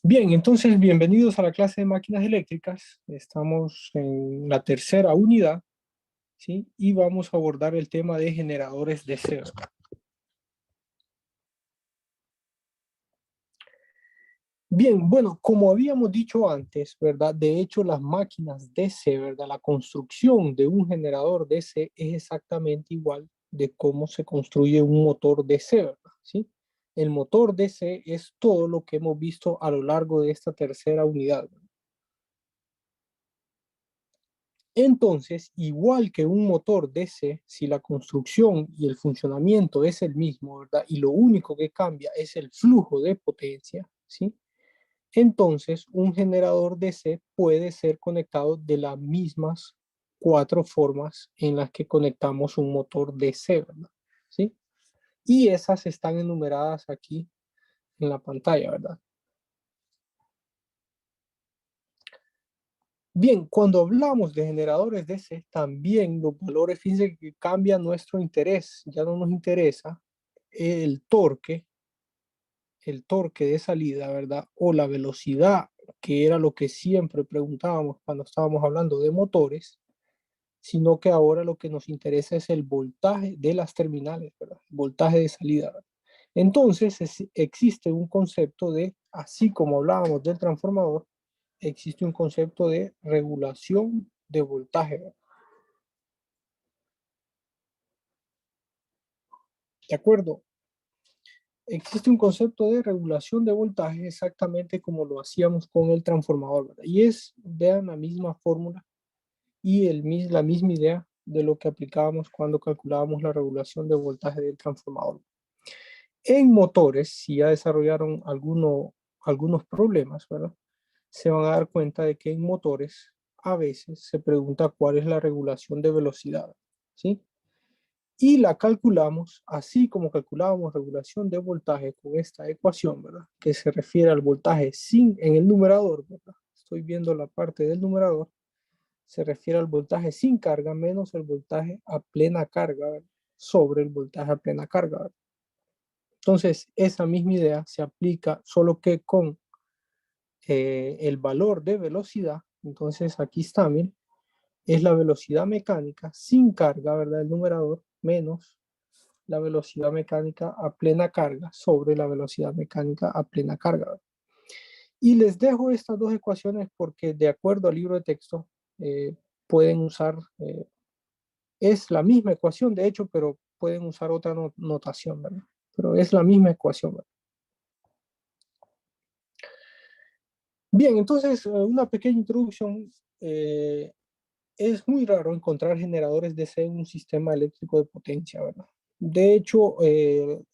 Bien, entonces bienvenidos a la clase de máquinas eléctricas. Estamos en la tercera unidad, ¿sí? Y vamos a abordar el tema de generadores DC. Bien, bueno, como habíamos dicho antes, ¿verdad? De hecho, las máquinas DC, ¿verdad? La construcción de un generador DC es exactamente igual de cómo se construye un motor DC, ¿verdad? ¿Sí? El motor DC es todo lo que hemos visto a lo largo de esta tercera unidad, ¿verdad? Entonces, igual que un motor DC, si la construcción y el funcionamiento es el mismo, ¿verdad? Y lo único que cambia es el flujo de potencia, ¿sí? Entonces, un generador DC puede ser conectado de las mismas cuatro formas en las que conectamos un motor DC, ¿verdad? ¿Sí? Y esas están enumeradas aquí en la pantalla, ¿verdad? Bien, cuando hablamos de generadores DC, también los valores, fíjense que cambia nuestro interés. Ya no nos interesa el torque de salida, ¿verdad? O la velocidad, que era lo que siempre preguntábamos cuando estábamos hablando de motores, sino que ahora lo que nos interesa es el voltaje de las terminales, ¿verdad? Voltaje de salida, ¿verdad? Entonces, existe un concepto de, así como hablábamos del transformador, existe un concepto de regulación de voltaje, ¿verdad? ¿De acuerdo? Existe un concepto de regulación de voltaje exactamente como lo hacíamos con el transformador, ¿verdad? Y es, vean, la misma fórmula y la misma idea de lo que aplicábamos cuando calculábamos la regulación de voltaje del transformador. En motores, si ya desarrollaron algunos problemas, ¿verdad? Se van a dar cuenta de que en motores a veces se pregunta cuál es la regulación de velocidad, ¿sí? Y la calculamos así como calculábamos regulación de voltaje con esta ecuación, ¿verdad? Que se refiere al voltaje en el numerador, ¿verdad? Estoy viendo la parte del numerador, se refiere al voltaje sin carga menos el voltaje a plena carga, ¿verdad? Sobre el voltaje a plena carga, ¿verdad? Entonces, esa misma idea se aplica solo que con el valor de velocidad. Entonces, aquí está, miren, es la velocidad mecánica sin carga, ¿verdad? El numerador menos la velocidad mecánica a plena carga sobre la velocidad mecánica a plena carga. Y les dejo estas dos ecuaciones porque de acuerdo al libro de texto pueden usar, es la misma ecuación de hecho, pero pueden usar otra notación, ¿verdad? Pero es la misma ecuación, ¿verdad? Bien, entonces una pequeña introducción. Es muy raro encontrar generadores DC en un sistema eléctrico de potencia, ¿verdad? De hecho,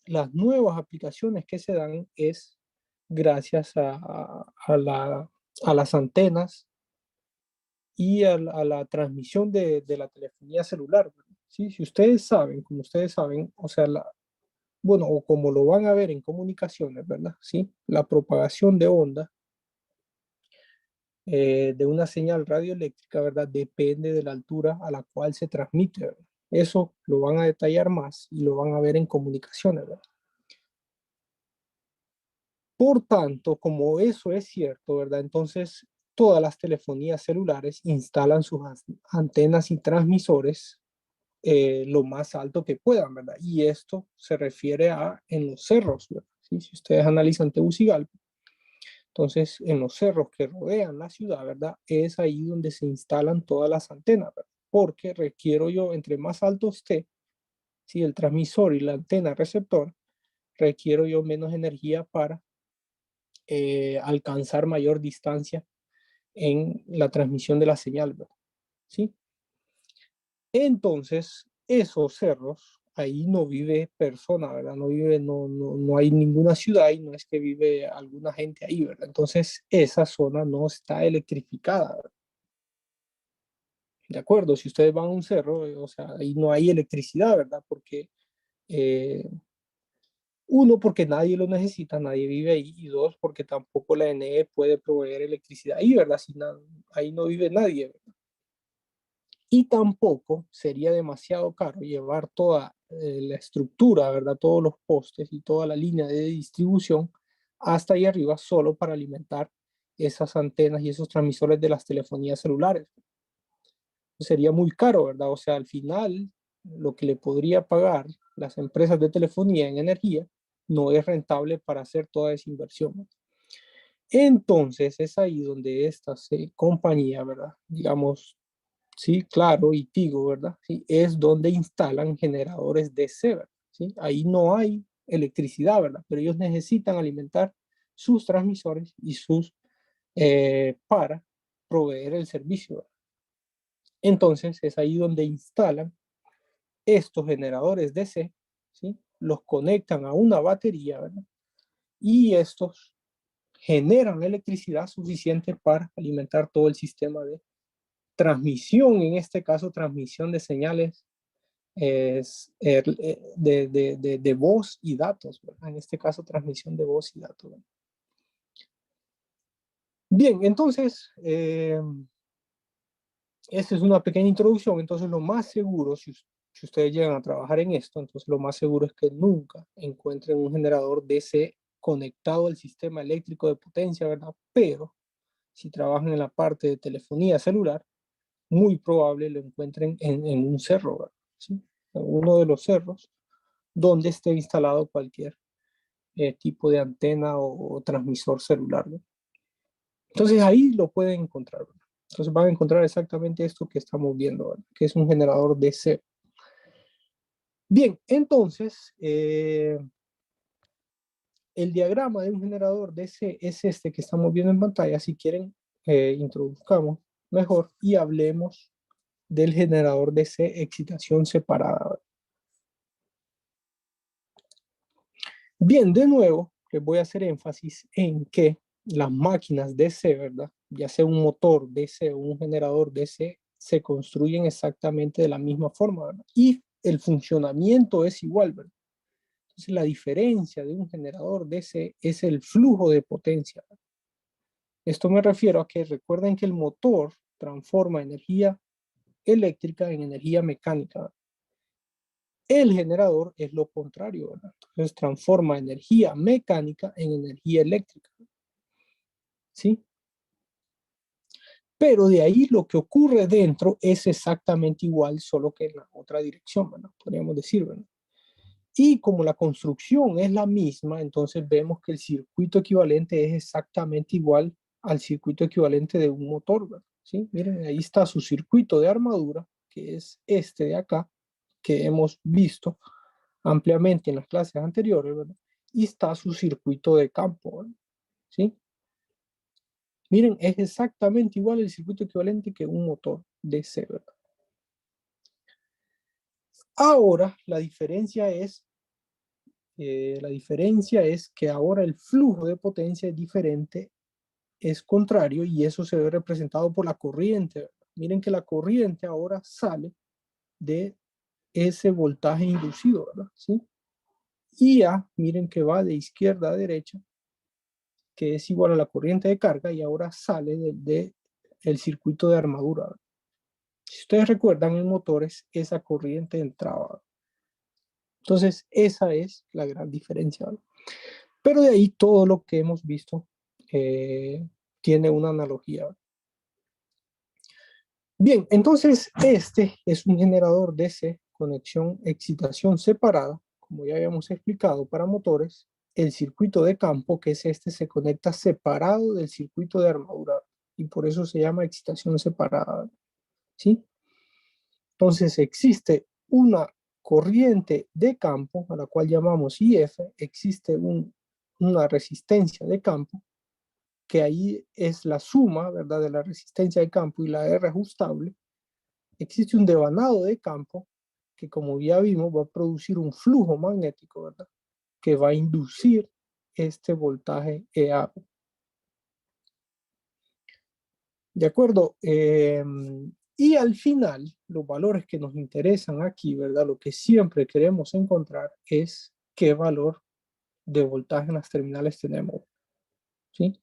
las nuevas aplicaciones que se dan es gracias a las antenas y a la transmisión de la telefonía celular, ¿verdad? ¿Sí? Si ustedes saben, como ustedes saben, o sea, bueno, o como lo van a ver en comunicaciones, ¿verdad? ¿Sí? La propagación de onda de una señal radioeléctrica, ¿verdad? Depende de la altura a la cual se transmite, ¿verdad? Eso lo van a detallar más y lo van a ver en comunicaciones, ¿verdad? Por tanto, como eso es cierto, ¿verdad? Entonces, todas las telefonías celulares instalan sus antenas y transmisores lo más alto que puedan, ¿verdad? Y esto se refiere a en los cerros, ¿verdad? ¿Sí? Si ustedes analizan Tegucigalpa, entonces, en los cerros que rodean la ciudad, ¿verdad? Es ahí donde se instalan todas las antenas, ¿verdad? Porque requiero yo, entre más alto esté, si el transmisor y la antena receptor, requiero yo menos energía para alcanzar mayor distancia en la transmisión de la señal, ¿verdad? ¿Sí? Entonces, esos cerros, ahí no vive persona, ¿verdad? No hay ninguna ciudad y no es que vive alguna gente ahí, ¿verdad? Entonces, esa zona no está electrificada, ¿verdad? De acuerdo, si ustedes van a un cerro, o sea, ahí no hay electricidad, ¿verdad? Porque, eh, uno, porque nadie lo necesita, nadie vive ahí, y dos, porque tampoco la ENE puede proveer electricidad ahí, ¿verdad? Si ahí no vive nadie, ¿verdad? Y tampoco sería demasiado caro llevar toda la estructura, ¿verdad? Todos los postes y toda la línea de distribución hasta ahí arriba solo para alimentar esas antenas y esos transmisores de las telefonías celulares. Sería muy caro, ¿verdad? O sea, al final, lo que le podría pagar las empresas de telefonía en energía no es rentable para hacer toda esa inversión. Entonces, es ahí donde esta compañía, ¿verdad? Digamos, sí, Claro y Tigo, ¿verdad? Sí, es donde instalan generadores DC, ¿verdad? ¿Sí? Ahí no hay electricidad, ¿verdad? Pero ellos necesitan alimentar sus transmisores y sus para proveer el servicio, ¿verdad? Entonces es ahí donde instalan estos generadores DC, ¿sí? Los conectan a una batería, ¿verdad? Y estos generan electricidad suficiente para alimentar todo el sistema de transmisión, en este caso transmisión de señales de voz y datos, ¿verdad? En este caso transmisión de voz y datos, ¿verdad? Bien, entonces, esta es una pequeña introducción. Entonces lo más seguro, si ustedes llegan a trabajar en esto, entonces lo más seguro es que nunca encuentren un generador DC conectado al sistema eléctrico de potencia, ¿verdad? Pero si trabajan en la parte de telefonía celular, muy probable lo encuentren en un cerro, ¿verdad? ¿Sí? En uno de los cerros donde esté instalado cualquier tipo de antena o transmisor celular, ¿no? Entonces ahí lo pueden encontrar, ¿verdad? Entonces van a encontrar exactamente esto que estamos viendo, ¿verdad? Que es un generador DC. Bien, entonces el diagrama de un generador DC es este que estamos viendo en pantalla. Si quieren, introduzcamos mejor y hablemos del generador DC excitación separada. Bien, de nuevo, les voy a hacer énfasis en que las máquinas DC, ¿verdad? Ya sea un motor DC o un generador DC, se construyen exactamente de la misma forma, ¿verdad? Y el funcionamiento es igual, ¿verdad? Entonces, la diferencia de un generador DC es el flujo de potencia. Esto me refiero a que recuerden que el motor transforma energía eléctrica en energía mecánica. El generador es lo contrario, ¿verdad? Entonces transforma energía mecánica en energía eléctrica, ¿sí? Pero de ahí lo que ocurre dentro es exactamente igual, solo que en la otra dirección, ¿verdad? Podríamos decir, ¿verdad? Y como la construcción es la misma, entonces vemos que el circuito equivalente es exactamente igual al circuito equivalente de un motor, ¿verdad? ¿Sí? Miren, ahí está su circuito de armadura, que es este de acá, que hemos visto ampliamente en las clases anteriores, ¿verdad? Y está su circuito de campo, ¿verdad? ¿Sí? Miren, es exactamente igual el circuito equivalente que un motor DC, ¿verdad? Ahora, la diferencia es que ahora el flujo de potencia es diferente, es contrario, y eso se ve representado por la corriente, ¿verdad? Miren que la corriente ahora sale de ese voltaje inducido, ¿verdad? ¿Sí? Y A, miren que va de izquierda a derecha, que es igual a la corriente de carga, y ahora sale el circuito de armadura, ¿verdad? Si ustedes recuerdan, en motores esa corriente entraba. Entonces, esa es la gran diferencia, ¿verdad? Pero de ahí todo lo que hemos visto tiene una analogía, ¿verdad? Bien, entonces este es un generador DC, conexión, excitación separada, como ya habíamos explicado para motores. El circuito de campo, que es este, se conecta separado del circuito de armadura y por eso se llama excitación separada, ¿sí? Entonces existe una corriente de campo, a la cual llamamos IF, existe una resistencia de campo, que ahí es la suma, ¿verdad?, de la resistencia de campo y la R ajustable. Existe un devanado de campo que, como ya vimos, va a producir un flujo magnético, ¿verdad?, que va a inducir este voltaje EA. ¿De acuerdo? Y al final, los valores que nos interesan aquí, ¿verdad? Lo que siempre queremos encontrar es qué valor de voltaje en las terminales tenemos, ¿sí?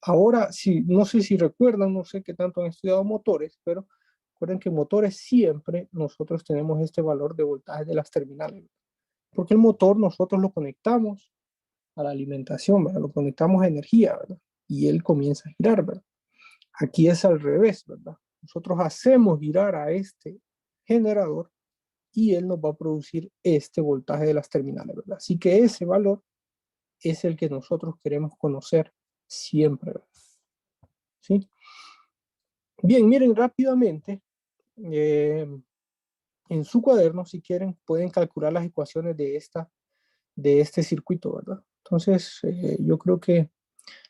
Ahora, sí, no sé si recuerdan, no sé qué tanto han estudiado motores, pero recuerden que motores siempre nosotros tenemos este valor de voltaje de las terminales, porque el motor nosotros lo conectamos a la alimentación, ¿verdad? Lo conectamos a energía, ¿verdad? Y él comienza a girar, ¿verdad? Aquí es al revés, ¿verdad? Nosotros hacemos girar a este generador y él nos va a producir este voltaje de las terminales, ¿verdad? Así que ese valor es el que nosotros queremos conocer siempre, ¿verdad? ¿Sí? Bien, miren rápidamente, en su cuaderno, si quieren, pueden calcular las ecuaciones de este circuito, ¿verdad? Entonces, yo creo que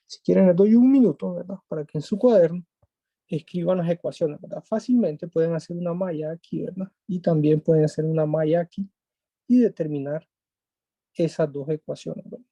si quieren les doy un minuto, ¿verdad? Para que en su cuaderno escriban las ecuaciones, ¿verdad? Fácilmente pueden hacer una malla aquí, ¿verdad? Y también pueden hacer una malla aquí y determinar esas dos ecuaciones, ¿verdad?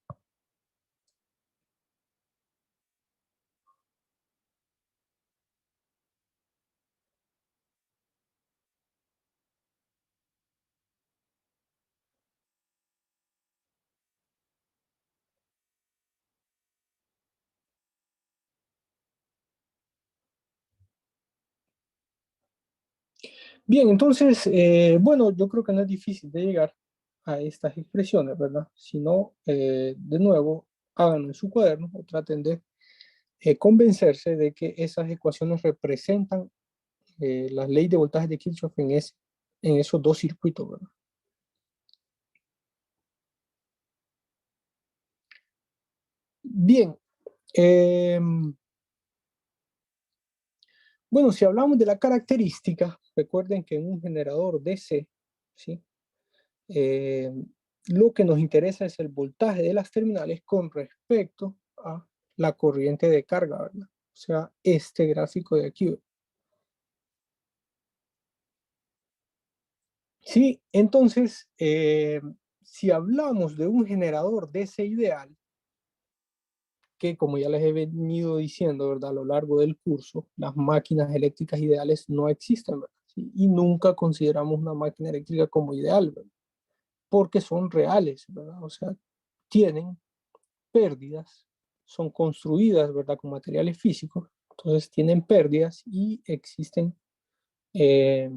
Bien, entonces, bueno, yo creo que no es difícil de llegar a estas expresiones, ¿verdad? Si no, de nuevo, háganlo en su cuaderno o traten de convencerse de que esas ecuaciones representan la ley de voltaje de Kirchhoff en esos dos circuitos, ¿verdad? Bien, eh, bueno, si hablamos de la característica, recuerden que en un generador DC, ¿sí? Eh, lo que nos interesa es el voltaje de las terminales con respecto a la corriente de carga, ¿verdad? O sea, este gráfico de aquí. Sí, entonces, si hablamos de un generador DC ideal, que como ya les he venido diciendo, ¿verdad? A lo largo del curso, las máquinas eléctricas ideales no existen, ¿verdad? ¿Sí? Y nunca consideramos una máquina eléctrica como ideal, ¿verdad? Porque son reales, ¿verdad? O sea, tienen pérdidas, son construidas, ¿verdad? Con materiales físicos, entonces tienen pérdidas y existen eh,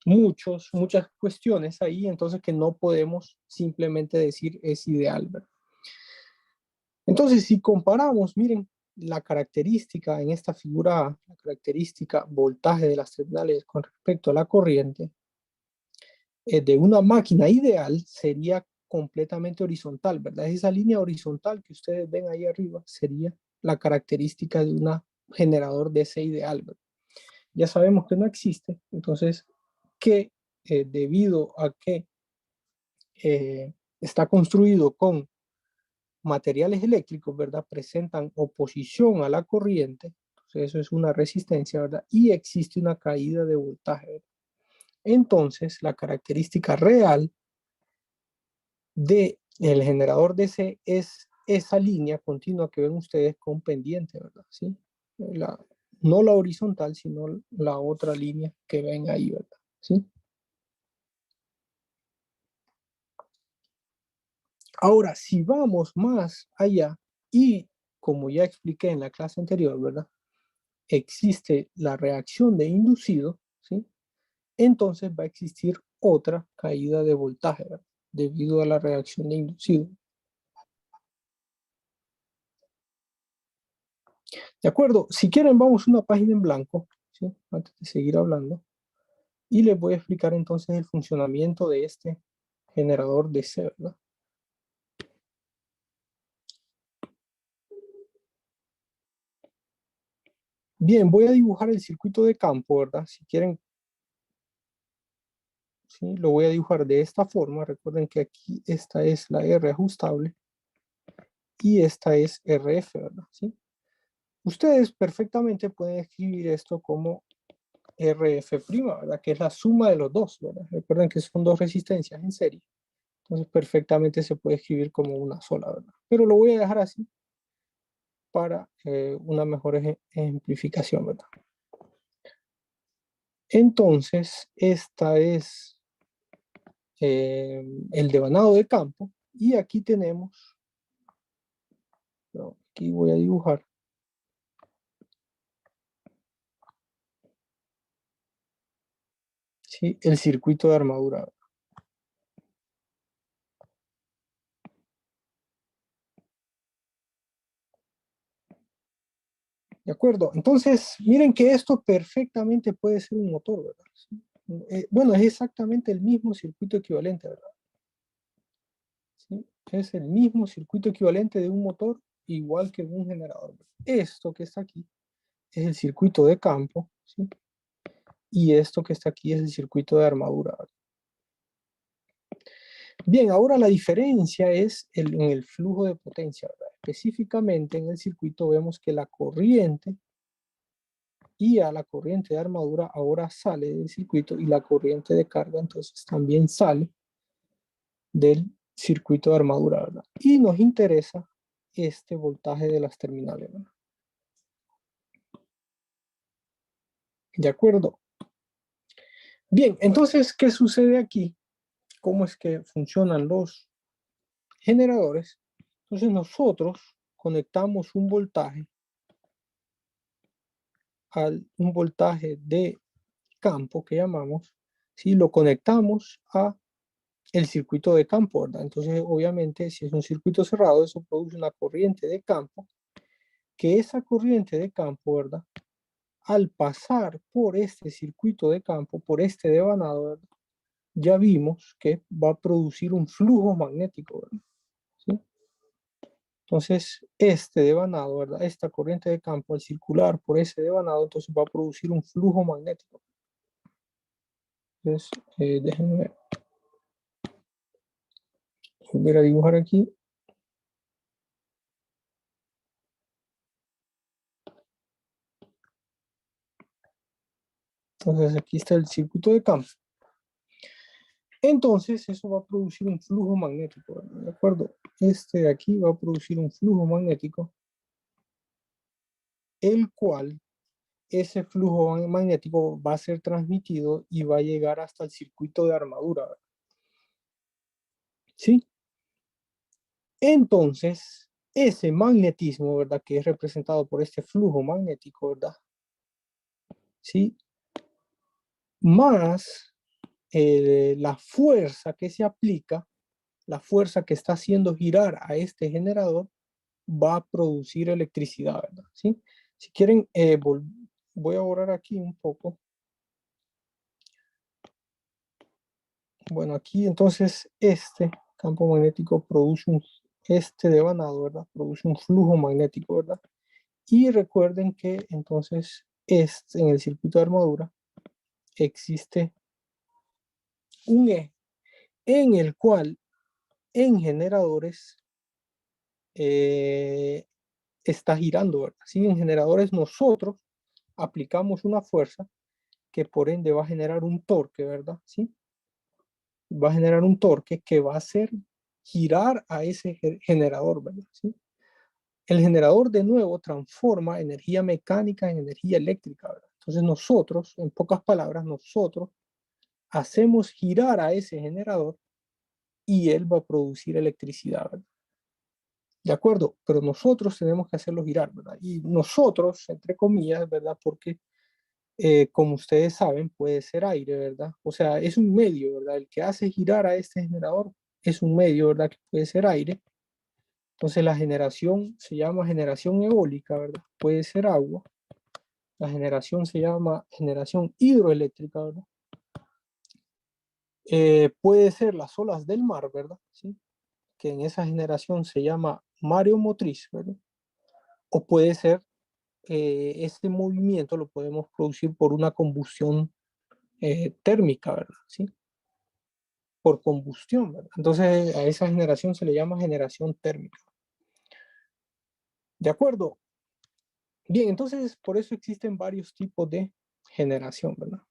muchas cuestiones ahí, entonces que no podemos simplemente decir es ideal, ¿verdad? Entonces, si comparamos, miren, la característica en esta figura, la característica voltaje de las terminales con respecto a la corriente, de una máquina ideal sería completamente horizontal, ¿verdad? Esa línea horizontal que ustedes ven ahí arriba sería la característica de un generador de ese ideal, ¿verdad? Ya sabemos que no existe, entonces, que debido a que está construido con materiales eléctricos, ¿verdad? Presentan oposición a la corriente, entonces eso es una resistencia, ¿verdad? Y existe una caída de voltaje, ¿verdad? Entonces, la característica real de el generador DC es esa línea continua que ven ustedes con pendiente, ¿verdad? ¿Sí? La, no la horizontal, sino la otra línea que ven ahí, ¿verdad? ¿Sí? Ahora, si vamos más allá y como ya expliqué en la clase anterior, ¿verdad? Existe la reacción de inducido, ¿sí? Entonces va a existir otra caída de voltaje, ¿verdad? Debido a la reacción de inducido. De acuerdo, si quieren vamos a una página en blanco, ¿sí? Antes de seguir hablando, y les voy a explicar entonces el funcionamiento de este generador de C, ¿verdad? Bien, voy a dibujar el circuito de campo, ¿verdad? Si quieren, ¿sí? Lo voy a dibujar de esta forma. Recuerden que aquí esta es la R ajustable y esta es RF, ¿verdad? ¿Sí? Ustedes perfectamente pueden escribir esto como RF', ¿verdad? Que es la suma de los dos, ¿verdad? Recuerden que son dos resistencias en serie. Entonces perfectamente se puede escribir como una sola, ¿verdad? Pero lo voy a dejar así para una mejor ejemplificación, ¿verdad? Entonces, esta es el devanado de campo y aquí tenemos, no, aquí voy a dibujar, ¿sí? El circuito de armadura. ¿De acuerdo? Entonces, miren que esto perfectamente puede ser un motor, ¿verdad? ¿Sí? Bueno, es exactamente el mismo circuito equivalente, ¿verdad? ¿Sí? Es el mismo circuito equivalente de un motor igual que un generador. Esto que está aquí es el circuito de campo, ¿sí? Y esto que está aquí es el circuito de armadura, ¿verdad? Bien, ahora la diferencia es en el flujo de potencia, ¿verdad? Específicamente en el circuito vemos que la corriente y a la corriente de armadura ahora sale del circuito y la corriente de carga entonces también sale del circuito de armadura, ¿verdad? Y nos interesa este voltaje de las terminales, ¿verdad? ¿De acuerdo? Bien, entonces, ¿qué sucede aquí? ¿Cómo es que funcionan los generadores? Entonces nosotros conectamos un voltaje un voltaje de campo que llamamos, si lo conectamos a el circuito de campo, ¿verdad? Entonces, obviamente, si es un circuito cerrado, eso produce una corriente de campo, que esa corriente de campo, ¿verdad? Al pasar por este circuito de campo, por este devanado, ¿verdad? Ya vimos que va a producir un flujo magnético, ¿verdad? ¿Sí? Entonces, este devanado, ¿verdad? Esta corriente de campo al circular por ese devanado, entonces va a producir un flujo magnético. Entonces, déjenme volver a dibujar aquí. Entonces, aquí está el circuito de campo. Entonces, eso va a producir un flujo magnético, ¿verdad? ¿De acuerdo? Este de aquí va a producir un flujo magnético, el cual ese flujo magnético va a ser transmitido y va a llegar hasta el circuito de armadura, ¿verdad? ¿Sí? Entonces, ese magnetismo, ¿verdad? Que es representado por este flujo magnético, ¿verdad? ¿Sí? Más la fuerza que se aplica, la fuerza que está haciendo girar a este generador, va a producir electricidad, ¿verdad? ¿Sí? Si quieren, voy a borrar aquí un poco. Bueno, aquí entonces este campo magnético produce este devanado, ¿verdad? Produce un flujo magnético, ¿verdad? Y recuerden que entonces en el circuito de armadura existe un eje en el cual en generadores eh, está girando, ¿verdad? ¿Sí? En generadores nosotros aplicamos una fuerza que por ende va a generar un torque, ¿verdad? ¿Sí? Va a generar un torque que va a hacer girar a ese generador, ¿verdad? ¿Sí? El generador de nuevo transforma energía mecánica en energía eléctrica, ¿verdad? Entonces nosotros, en pocas palabras, nosotros hacemos girar a ese generador y él va a producir electricidad, ¿verdad? ¿De acuerdo? Pero nosotros tenemos que hacerlo girar, ¿verdad? Y nosotros, entre comillas, ¿verdad? Porque como ustedes saben, puede ser aire, ¿verdad? O sea, es un medio, ¿verdad? El que hace girar a este generador es un medio, ¿verdad? Que puede ser aire. Entonces la generación se llama generación eólica, ¿verdad? Puede ser agua. La generación se llama generación hidroeléctrica, ¿verdad? Puede ser las olas del mar, ¿verdad? ¿Sí? Que en esa generación se llama mareomotriz, ¿verdad? O puede ser este movimiento lo podemos producir por una combustión térmica, ¿verdad? ¿Sí? Por combustión, ¿verdad? Entonces a esa generación se le llama generación térmica. ¿De acuerdo? Bien, entonces por eso existen varios tipos de generación, ¿verdad?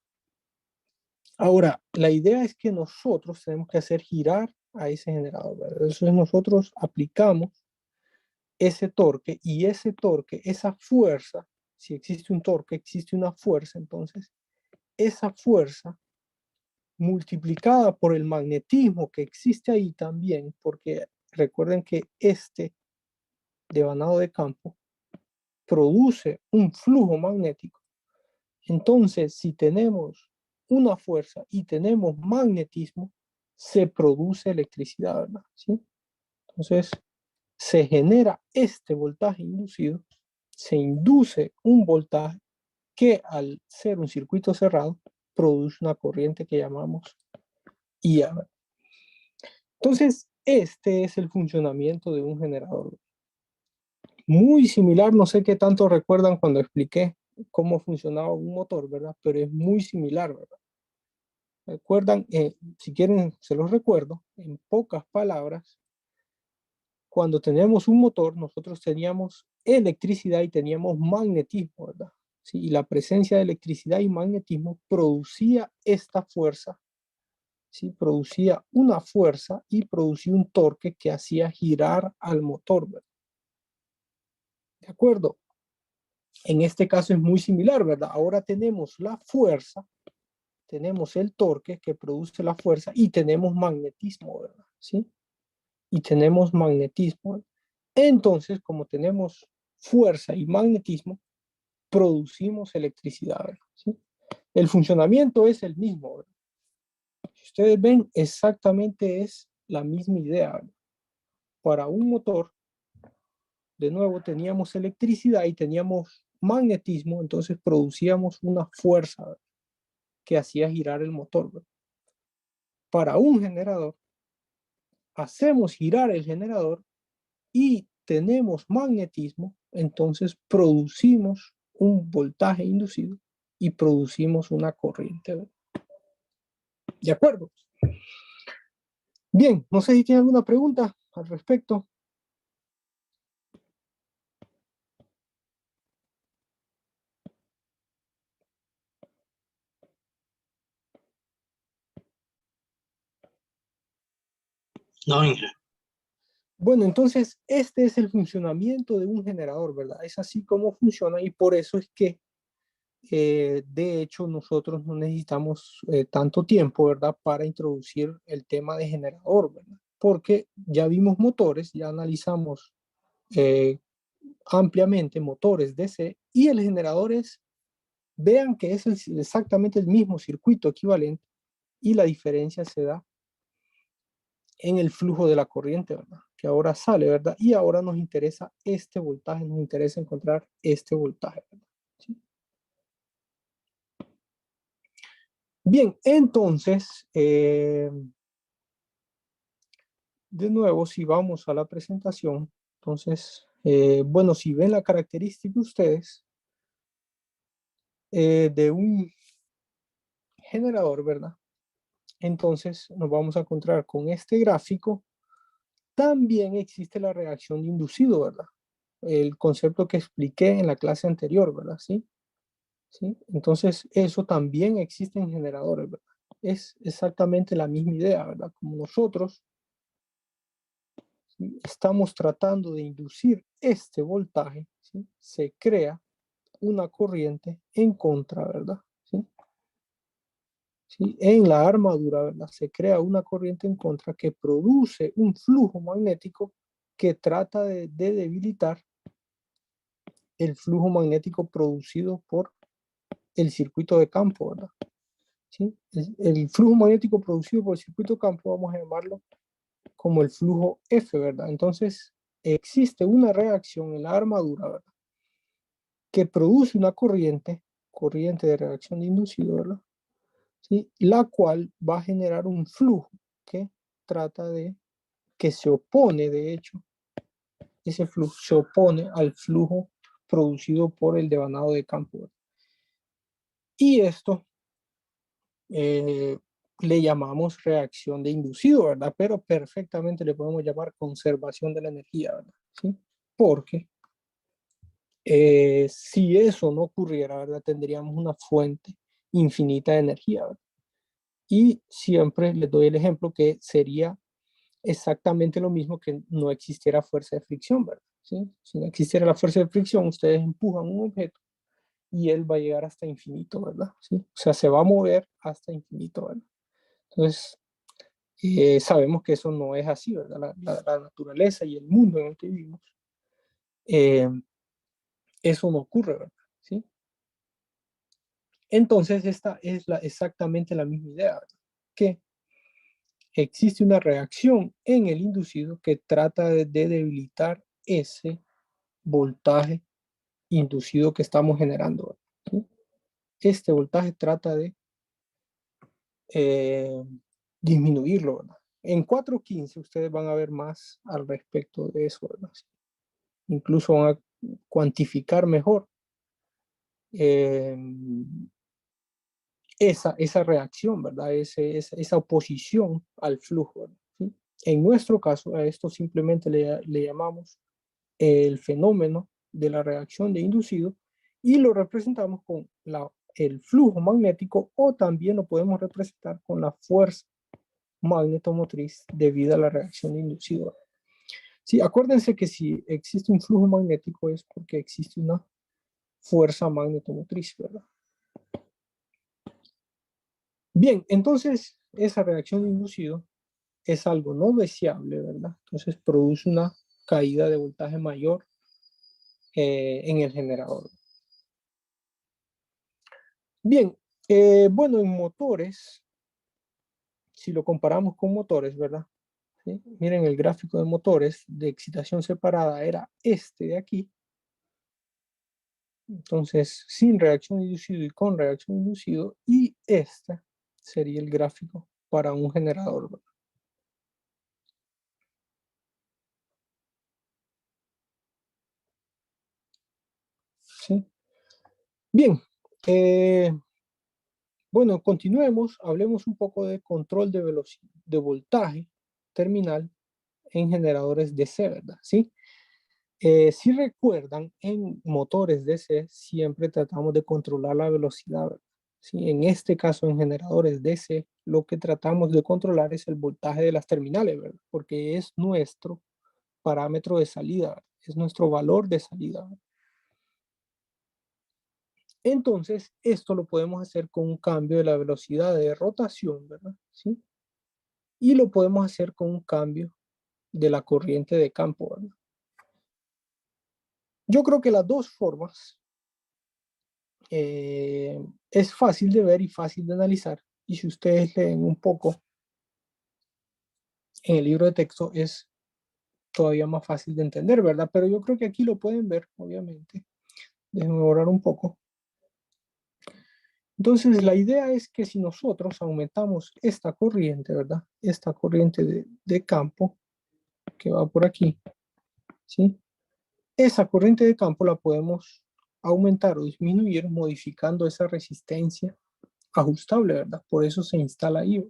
Ahora, la idea es que nosotros tenemos que hacer girar a ese generador, ¿verdad? Entonces nosotros aplicamos ese torque y ese torque, esa fuerza, si existe un torque, existe una fuerza, entonces esa fuerza multiplicada por el magnetismo que existe ahí también, porque recuerden que este devanado de campo produce un flujo magnético. Entonces, si tenemos una fuerza y tenemos magnetismo, se produce electricidad, ¿verdad? ¿Sí? Entonces, se genera este voltaje inducido, se induce un voltaje que al ser un circuito cerrado produce una corriente que llamamos IA. Entonces, este es el funcionamiento de un generador. Muy similar, no sé qué tanto recuerdan cuando expliqué cómo funcionaba un motor, ¿verdad? Pero es muy similar, ¿verdad? Recuerdan, si quieren, se los recuerdo, en pocas palabras, cuando tenemos un motor, nosotros teníamos electricidad y teníamos magnetismo, ¿verdad? Sí, y la presencia de electricidad y magnetismo producía esta fuerza, ¿sí? Producía una fuerza y producía un torque que hacía girar al motor, ¿verdad? ¿De acuerdo? En este caso es muy similar, ¿verdad? Ahora tenemos la fuerza, tenemos el torque que produce la fuerza y tenemos magnetismo, ¿verdad? ¿Sí? Y tenemos magnetismo. Entonces, como tenemos fuerza y magnetismo, producimos electricidad, ¿verdad? ¿Sí? El funcionamiento es el mismo, ¿verdad? Si ustedes ven, exactamente es la misma idea, ¿verdad? Para un motor, de nuevo, teníamos electricidad y teníamos magnetismo, entonces producíamos una fuerza, ¿verdad? Que hacía girar el motor, ¿verdad? Para un generador, hacemos girar el generador y tenemos magnetismo, entonces producimos un voltaje inducido y producimos una corriente, ¿verdad? ¿De acuerdo? Bien, no sé si tiene alguna pregunta al respecto. No, Inge. Bueno, entonces este es el funcionamiento de un generador, ¿verdad? Es así como funciona y por eso es que de hecho nosotros no necesitamos tanto tiempo, ¿verdad? Para introducir el tema de generador, ¿verdad? Porque ya vimos motores, ya analizamos eh, ampliamente motores DC y el generador es, vean que es exactamente el mismo circuito equivalente y la diferencia se da en el flujo de la corriente, ¿verdad? Que ahora sale, ¿verdad? Y ahora nos interesa este voltaje, nos interesa encontrar este voltaje, ¿verdad? ¿Sí? Bien, entonces, de nuevo, si vamos a la presentación, entonces, bueno, si ven la característica ustedes de un generador, ¿verdad? Entonces nos vamos a encontrar con este gráfico. También existe la reacción de inducido, ¿verdad? El concepto que expliqué en la clase anterior, ¿verdad? ¿Sí? ¿Sí? Entonces eso también existe en generadores, ¿verdad? Es exactamente la misma idea, ¿verdad? Como nosotros, ¿sí? Estamos tratando de inducir este voltaje, ¿sí? Se crea una corriente en contra, ¿verdad? ¿Sí? ¿Sí? En la armadura, ¿verdad? Se crea una corriente en contra que produce un flujo magnético que trata de debilitar el flujo magnético producido por el circuito de campo, ¿verdad? ¿Sí? El flujo magnético producido por el circuito de campo, vamos a llamarlo como el flujo F, ¿verdad? Entonces, existe una reacción en la armadura, ¿verdad? Que produce una corriente de reacción de inducido, ¿verdad? ¿Sí? La cual va a generar un flujo que trata de, que se opone, de hecho, ese flujo se opone al flujo producido por el devanado de campo, ¿verdad? Y esto eh, le llamamos reacción de inducido, ¿verdad? Pero perfectamente le podemos llamar conservación de la energía, ¿verdad? ¿Sí? Porque si eso no ocurriera, ¿verdad? Tendríamos una fuente infinita de energía, ¿verdad? Y siempre les doy el ejemplo que sería exactamente lo mismo que no existiera fuerza de fricción, ¿verdad? ¿Sí? Si no existiera la fuerza de fricción, ustedes empujan un objeto y él va a llegar hasta infinito, ¿verdad? ¿Sí? O sea, se va a mover hasta infinito, ¿verdad? Entonces, sabemos que eso no es así, ¿verdad? La naturaleza y el mundo en el que vivimos, eh, eso no ocurre, ¿verdad? ¿Sí? Entonces, esta es exactamente la misma idea, ¿verdad? Que existe una reacción en el inducido que trata de debilitar ese voltaje inducido que estamos generando, ¿sí? Este voltaje trata de disminuirlo, ¿verdad? En 4.15 ustedes van a ver más al respecto de eso, ¿verdad? Incluso van a cuantificar mejor eh, esa reacción, ¿verdad? Esa oposición al flujo, ¿verdad? ¿Sí? En nuestro caso, a esto simplemente le llamamos el fenómeno de la reacción de inducido y lo representamos con el flujo magnético, o también lo podemos representar con la fuerza magnetomotriz debido a la reacción de inducido. Sí, acuérdense que si existe un flujo magnético es porque existe una fuerza magnetomotriz, ¿verdad? Bien, entonces esa reacción de inducido es algo no deseable, ¿verdad? Entonces produce una caída de voltaje mayor en el generador. Bien, bueno, en motores, si lo comparamos con motores, ¿verdad? ¿Sí? Miren, el gráfico de motores de excitación separada era este de aquí. Entonces, sin reacción inducido y con reacción inducido, y este sería el gráfico para un generador, ¿verdad? ¿Sí? Bien, bueno, continuemos, hablemos un poco de control de velocidad, de voltaje terminal en generadores DC, ¿verdad? ¿Sí? Si recuerdan, en motores DC siempre tratamos de controlar la velocidad, ¿verdad? ¿Sí? En este caso, en generadores DC, lo que tratamos de controlar es el voltaje de las terminales, ¿verdad? Porque es nuestro parámetro de salida, ¿verdad? Es nuestro valor de salida, ¿verdad? Entonces, esto lo podemos hacer con un cambio de la velocidad de rotación, ¿verdad? ¿Sí? Y lo podemos hacer con un cambio de la corriente de campo, ¿verdad? Yo creo que las dos formas es fácil de ver y fácil de analizar. Y si ustedes leen un poco en el libro de texto, es todavía más fácil de entender, ¿verdad? Pero yo creo que aquí lo pueden ver, obviamente. Déjenme borrar un poco. Entonces, la idea es que si nosotros aumentamos esta corriente, ¿verdad? Esta corriente de campo que va por aquí, ¿sí? Esa corriente de campo la podemos aumentar o disminuir modificando esa resistencia ajustable, ¿verdad? Por eso se instala ahí.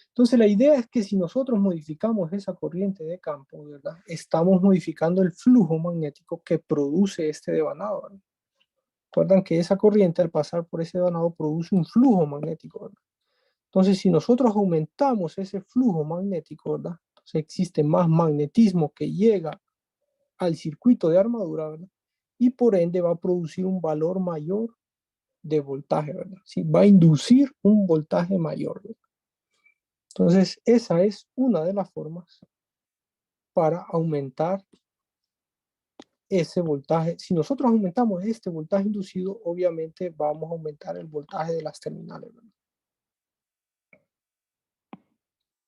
Entonces, la idea es que si nosotros modificamos esa corriente de campo, ¿verdad? Estamos modificando el flujo magnético que produce este devanado, ¿verdad? Recuerdan que esa corriente al pasar por ese devanado produce un flujo magnético, ¿verdad? Entonces, si nosotros aumentamos ese flujo magnético, ¿verdad? Entonces existe más magnetismo que llega al circuito de armadura, ¿verdad? Y por ende va a producir un valor mayor de voltaje, ¿verdad? Sí, va a inducir un voltaje mayor, ¿verdad? Entonces, esa es una de las formas para aumentar ese voltaje. Si nosotros aumentamos este voltaje inducido, obviamente vamos a aumentar el voltaje de las terminales, ¿verdad?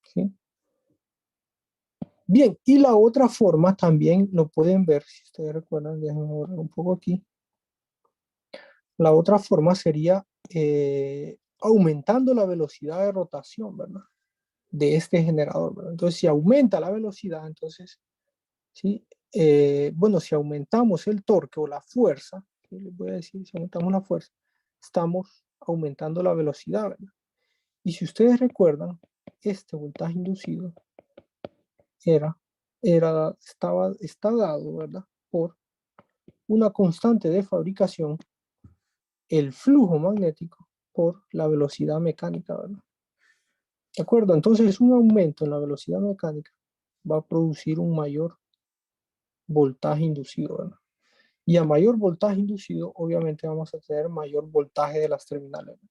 ¿Sí? Bien, y la otra forma también lo pueden ver, si ustedes recuerdan, déjenme borrar un poco aquí. La otra forma sería aumentando la velocidad de rotación, ¿verdad? De este generador, ¿verdad? Entonces, si aumenta la velocidad, entonces, ¿sí? Bueno, si aumentamos el torque o la fuerza, ¿sí? Les voy a decir, si aumentamos la fuerza, estamos aumentando la velocidad, ¿verdad? Y si ustedes recuerdan, este voltaje inducido está dado, ¿verdad? Por una constante de fabricación, el flujo magnético por la velocidad mecánica, ¿verdad? ¿De acuerdo? Entonces, un aumento en la velocidad mecánica va a producir un mayor voltaje inducido, ¿verdad? Y a mayor voltaje inducido, obviamente vamos a tener mayor voltaje de las terminales, ¿verdad?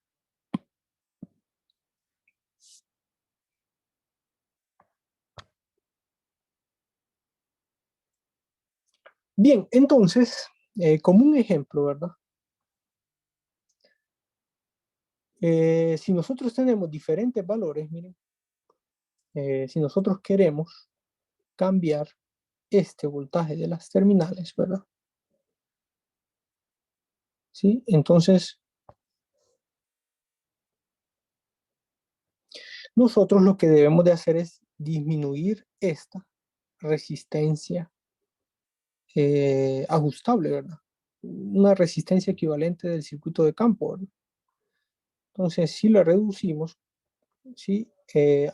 Bien, entonces, como un ejemplo, ¿verdad? Si nosotros tenemos diferentes valores, miren, si nosotros queremos cambiar este voltaje de las terminales, ¿verdad? ¿sí? Entonces, nosotros lo que debemos de hacer es disminuir esta resistencia ajustable, ¿verdad? Una resistencia equivalente del circuito de campo, ¿verdad? Entonces, si la reducimos, si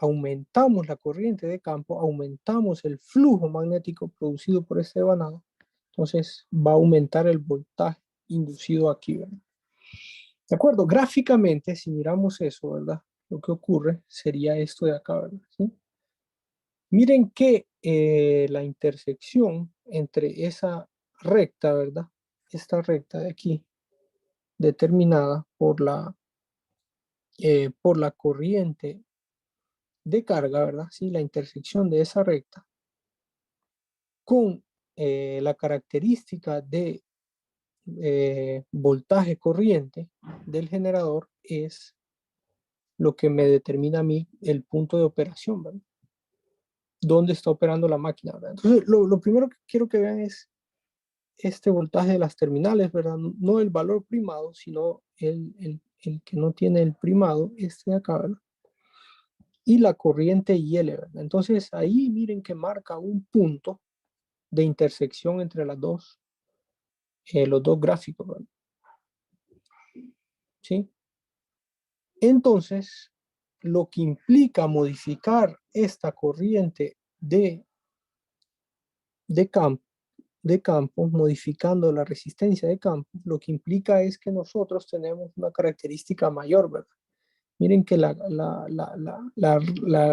aumentamos la corriente de campo, aumentamos el flujo magnético producido por este devanado, entonces va a aumentar el voltaje inducido aquí, ¿verdad? De acuerdo, gráficamente, si miramos eso, ¿verdad? Lo que ocurre sería esto de acá, ¿verdad? ¿Sí? Miren que la intersección entre esa recta, ¿verdad? Esta recta de aquí, determinada por la corriente de carga, ¿verdad? Sí, la intersección de esa recta con la característica de voltaje corriente del generador es lo que me determina a mí el punto de operación, ¿verdad? Dónde está operando la máquina, ¿verdad? Entonces, lo primero que quiero que vean es este voltaje de las terminales, ¿verdad? No el valor primado, sino el que no tiene el primado, este de acá, ¿verdad? Y la corriente IL, ¿verdad? Entonces, ahí miren que marca un punto de intersección entre los dos gráficos, ¿verdad? ¿Sí? Entonces, lo que implica modificar esta corriente de campo, modificando la resistencia de campo, lo que implica es que nosotros tenemos una característica mayor, ¿verdad? Miren que la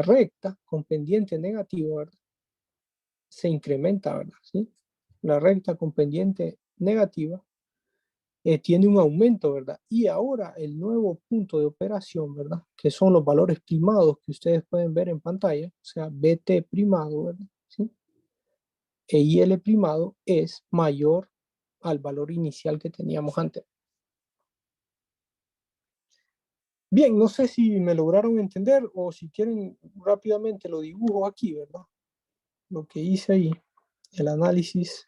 recta con pendiente negativa, ¿verdad? Se incrementa, ¿verdad? ¿Sí? La recta con pendiente negativa tiene un aumento, ¿verdad? Y ahora el nuevo punto de operación, ¿verdad? Que son los valores primados que ustedes pueden ver en pantalla, o sea, BT primado, ¿verdad? ¿Sí? E IL primado es mayor al valor inicial que teníamos antes. Bien, no sé si me lograron entender o si quieren rápidamente lo dibujo aquí, ¿verdad? Lo que hice ahí, el análisis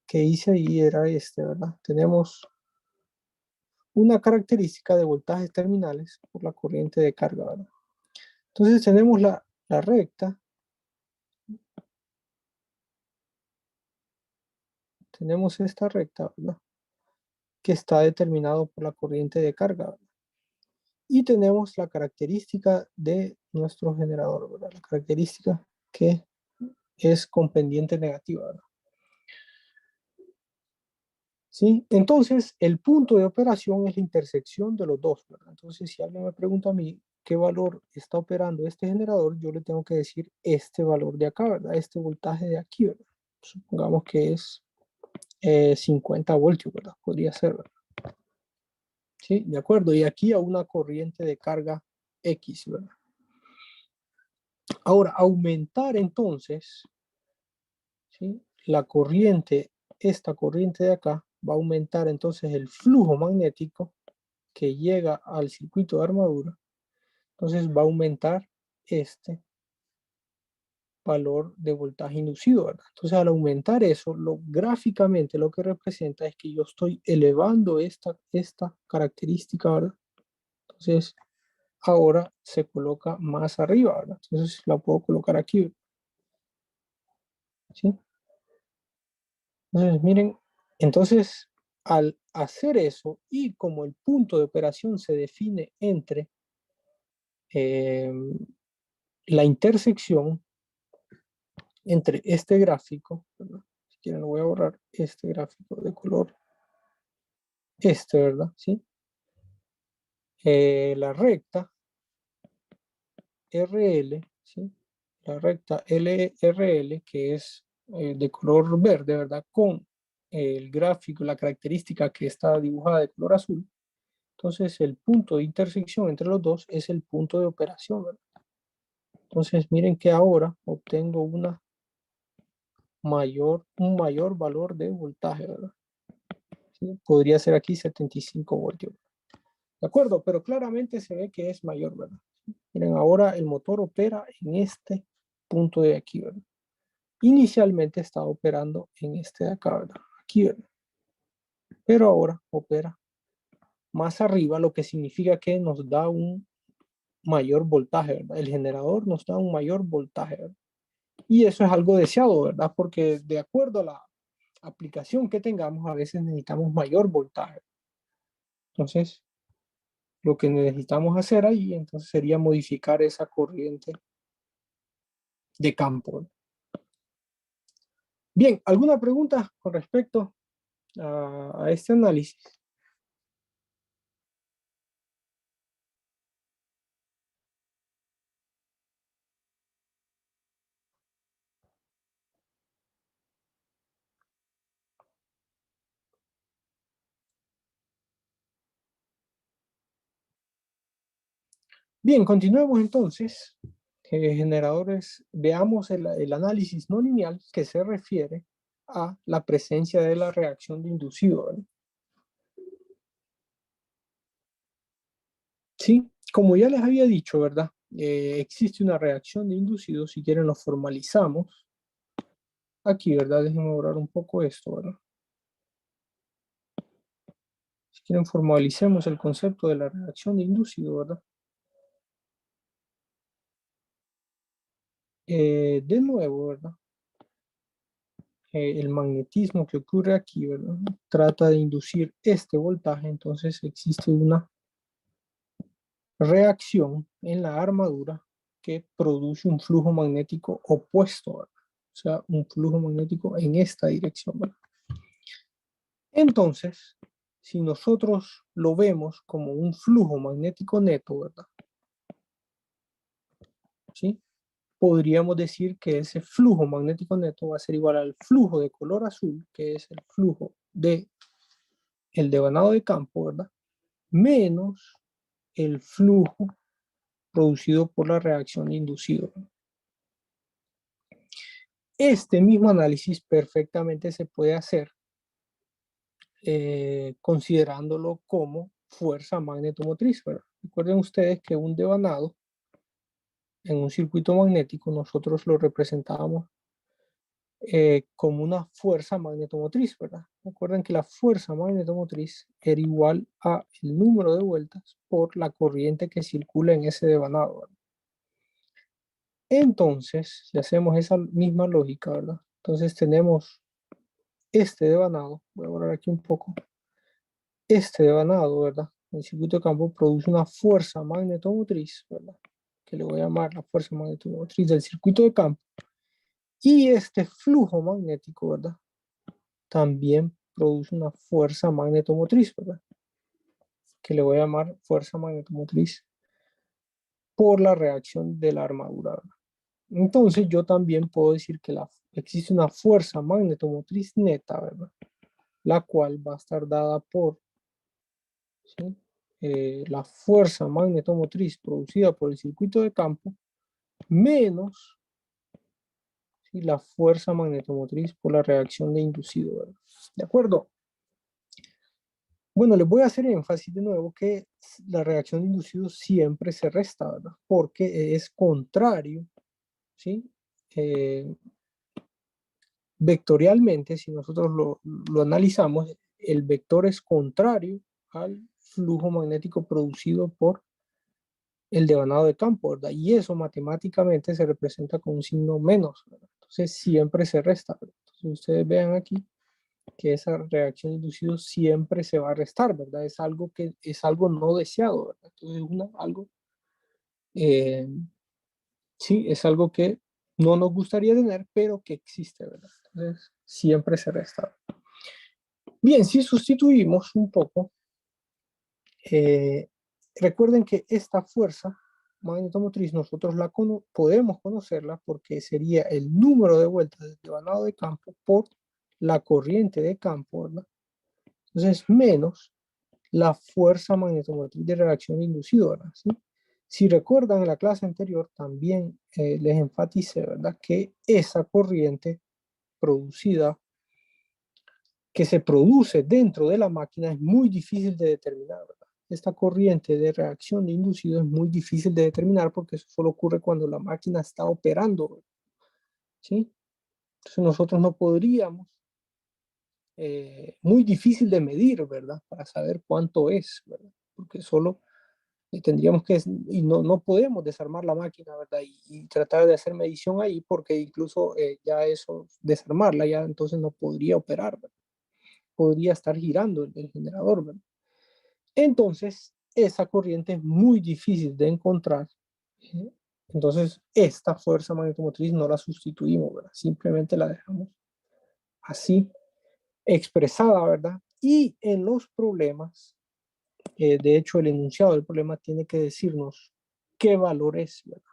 que hice ahí era este, ¿verdad? Tenemos una característica de voltajes terminales por la corriente de carga, ¿verdad? Entonces tenemos la recta, tenemos esta recta, ¿verdad? Que está determinado por la corriente de carga, ¿verdad? Y tenemos la característica de nuestro generador, ¿verdad? La característica que es con pendiente negativa, ¿verdad? ¿Sí? Entonces, el punto de operación es la intersección de los dos, ¿verdad? Entonces, si alguien me pregunta a mí qué valor está operando este generador, yo le tengo que decir este valor de acá, ¿verdad? Este voltaje de aquí, ¿verdad? Supongamos que es 50 voltios, ¿verdad? Podría ser, ¿verdad? ¿Sí? De acuerdo. Y aquí a una corriente de carga X, ¿verdad? Ahora, aumentar entonces, ¿sí? La corriente, esta corriente de acá, va a aumentar entonces el flujo magnético que llega al circuito de armadura. Entonces va a aumentar este valor de voltaje inducido, ¿verdad? Entonces al aumentar eso, gráficamente lo que representa es que yo estoy elevando esta característica, ¿verdad? Entonces ahora se coloca más arriba, ¿verdad? Entonces la puedo colocar aquí, ¿sí? Entonces miren, entonces al hacer eso y como el punto de operación se define entre la intersección entre este gráfico, ¿verdad? Si quieren lo voy a borrar, este gráfico de color, ¿verdad? ¿Sí? La recta RL, ¿sí? La recta LRL, que es de color verde, ¿verdad? Con el gráfico, la característica que está dibujada de color azul. Entonces, el punto de intersección entre los dos es el punto de operación, ¿verdad? Entonces, miren que ahora obtengo un mayor valor de voltaje, ¿verdad? ¿Sí? Podría ser aquí 75 voltios. ¿De acuerdo? Pero claramente se ve que es mayor, ¿verdad? Miren, ahora el motor opera en este punto de aquí, ¿verdad? Inicialmente estaba operando en este de acá, ¿verdad? Aquí, ¿verdad? pero ahora opera más arriba, lo que significa que nos da un mayor voltaje, ¿verdad? El generador nos da un mayor voltaje, ¿verdad? Y eso es algo deseado, ¿verdad? Porque de acuerdo a la aplicación que tengamos, a veces necesitamos mayor voltaje. Entonces, lo que necesitamos hacer ahí, entonces, sería modificar esa corriente de campo. Bien, ¿alguna pregunta con respecto a este análisis? Bien, continuemos entonces. Generadores, veamos el análisis no lineal que se refiere a la presencia de la reacción de inducido, ¿verdad? Sí, como ya les había dicho, ¿verdad? Existe una reacción de inducido, si quieren lo formalizamos. Aquí, ¿verdad? Déjenme borrar un poco esto, ¿verdad? Si quieren formalicemos el concepto de la reacción de inducido, ¿verdad? De nuevo, ¿verdad? El magnetismo que ocurre aquí, ¿verdad? Trata de inducir este voltaje, entonces existe una reacción en la armadura que produce un flujo magnético opuesto, ¿verdad? O sea, un flujo magnético en esta dirección, ¿verdad? Entonces, si nosotros lo vemos como un flujo magnético neto, ¿verdad? ¿Sí? Podríamos decir que ese flujo magnético neto va a ser igual al flujo de color azul, que es el flujo de el devanado de campo, ¿verdad? Menos el flujo producido por la reacción inducida. Este mismo análisis perfectamente se puede hacer considerándolo como fuerza magnetomotriz, ¿verdad? Recuerden ustedes que un devanado en un circuito magnético nosotros lo representábamos como una fuerza magnetomotriz, ¿verdad? Recuerden que la fuerza magnetomotriz era igual a el número de vueltas por la corriente que circula en ese devanado, ¿verdad? Entonces, si hacemos esa misma lógica, ¿verdad? Entonces tenemos este devanado, voy a borrar aquí un poco, este devanado, ¿verdad? El circuito de campo produce una fuerza magnetomotriz, ¿verdad? Que le voy a llamar la fuerza magnetomotriz del circuito de campo. Y este flujo magnético, ¿verdad? También produce una fuerza magnetomotriz, ¿verdad? Que le voy a llamar fuerza magnetomotriz por la reacción de la armadura, ¿verdad? Entonces yo también puedo decir que existe una fuerza magnetomotriz neta, ¿verdad? La cual va a estar dada por, ¿sí? La fuerza magnetomotriz producida por el circuito de campo menos, ¿sí? La fuerza magnetomotriz por la reacción de inducido, ¿verdad? ¿De acuerdo? Bueno, les voy a hacer énfasis de nuevo que la reacción de inducido siempre se resta, ¿verdad? Porque es contrario, ¿sí? Vectorialmente, si nosotros lo analizamos, el vector es contrario al flujo magnético producido por el devanado de campo, ¿verdad? Y eso matemáticamente se representa con un signo menos, ¿verdad? Entonces siempre se resta, ¿verdad? Entonces ustedes vean aquí que esa reacción inducida siempre se va a restar, ¿verdad? Es algo que es algo no deseado, ¿verdad? Entonces algo, eh, sí, es algo que no nos gustaría tener, pero que existe, ¿verdad? Entonces siempre se resta. Bien, si sustituimos un poco, eh, recuerden que esta fuerza magnetomotriz nosotros podemos conocerla porque sería el número de vueltas del devanado de campo por la corriente de campo, ¿verdad? Entonces, menos la fuerza magnetomotriz de reacción inducida, ¿sí? Si recuerdan en la clase anterior, también les enfaticé, ¿verdad? Que esa corriente producida, que se produce dentro de la máquina, es muy difícil de determinar, ¿verdad? Esta corriente de reacción de inducido es muy difícil de determinar porque eso solo ocurre cuando la máquina está operando, ¿sí? Entonces nosotros no podríamos muy difícil de medir, ¿verdad? Para saber cuánto es, ¿verdad? Porque solo tendríamos que, y no podemos desarmar la máquina, ¿verdad? Y tratar de hacer medición ahí, porque incluso ya eso, desarmarla, ya entonces no podría operar, ¿verdad? Podría estar girando el generador, ¿verdad? Entonces, esa corriente es muy difícil de encontrar. ¿Eh? Entonces, esta fuerza magnetomotriz no la sustituimos, ¿verdad? Simplemente la dejamos así expresada, ¿verdad? Y en los problemas, de hecho, el enunciado del problema tiene que decirnos qué valor es, ¿verdad?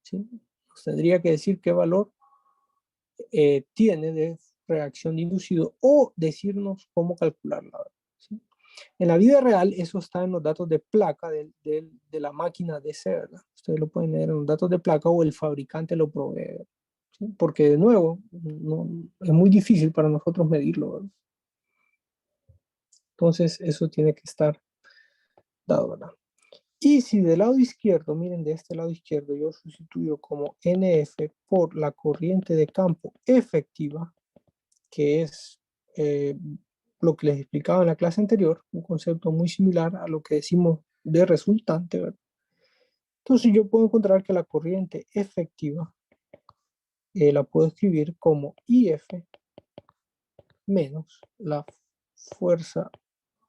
¿Sí? Nos tendría que decir qué valor tiene de reacción de inducido o decirnos cómo calcularla, ¿verdad? ¿Sí? En la vida real, eso está en los datos de placa de la máquina DC, ¿verdad? Ustedes lo pueden leer en los datos de placa o el fabricante lo provee, ¿sí? Porque de nuevo, no, es muy difícil para nosotros medirlo, ¿verdad? Entonces, eso tiene que estar dado, ¿verdad? Y si del lado izquierdo, miren, de este lado izquierdo, yo sustituyo como NF por la corriente de campo efectiva, que es lo que les explicaba en la clase anterior, un concepto muy similar a lo que decimos de resultante, ¿verdad? Entonces yo puedo encontrar que la corriente efectiva la puedo escribir como IF menos la fuerza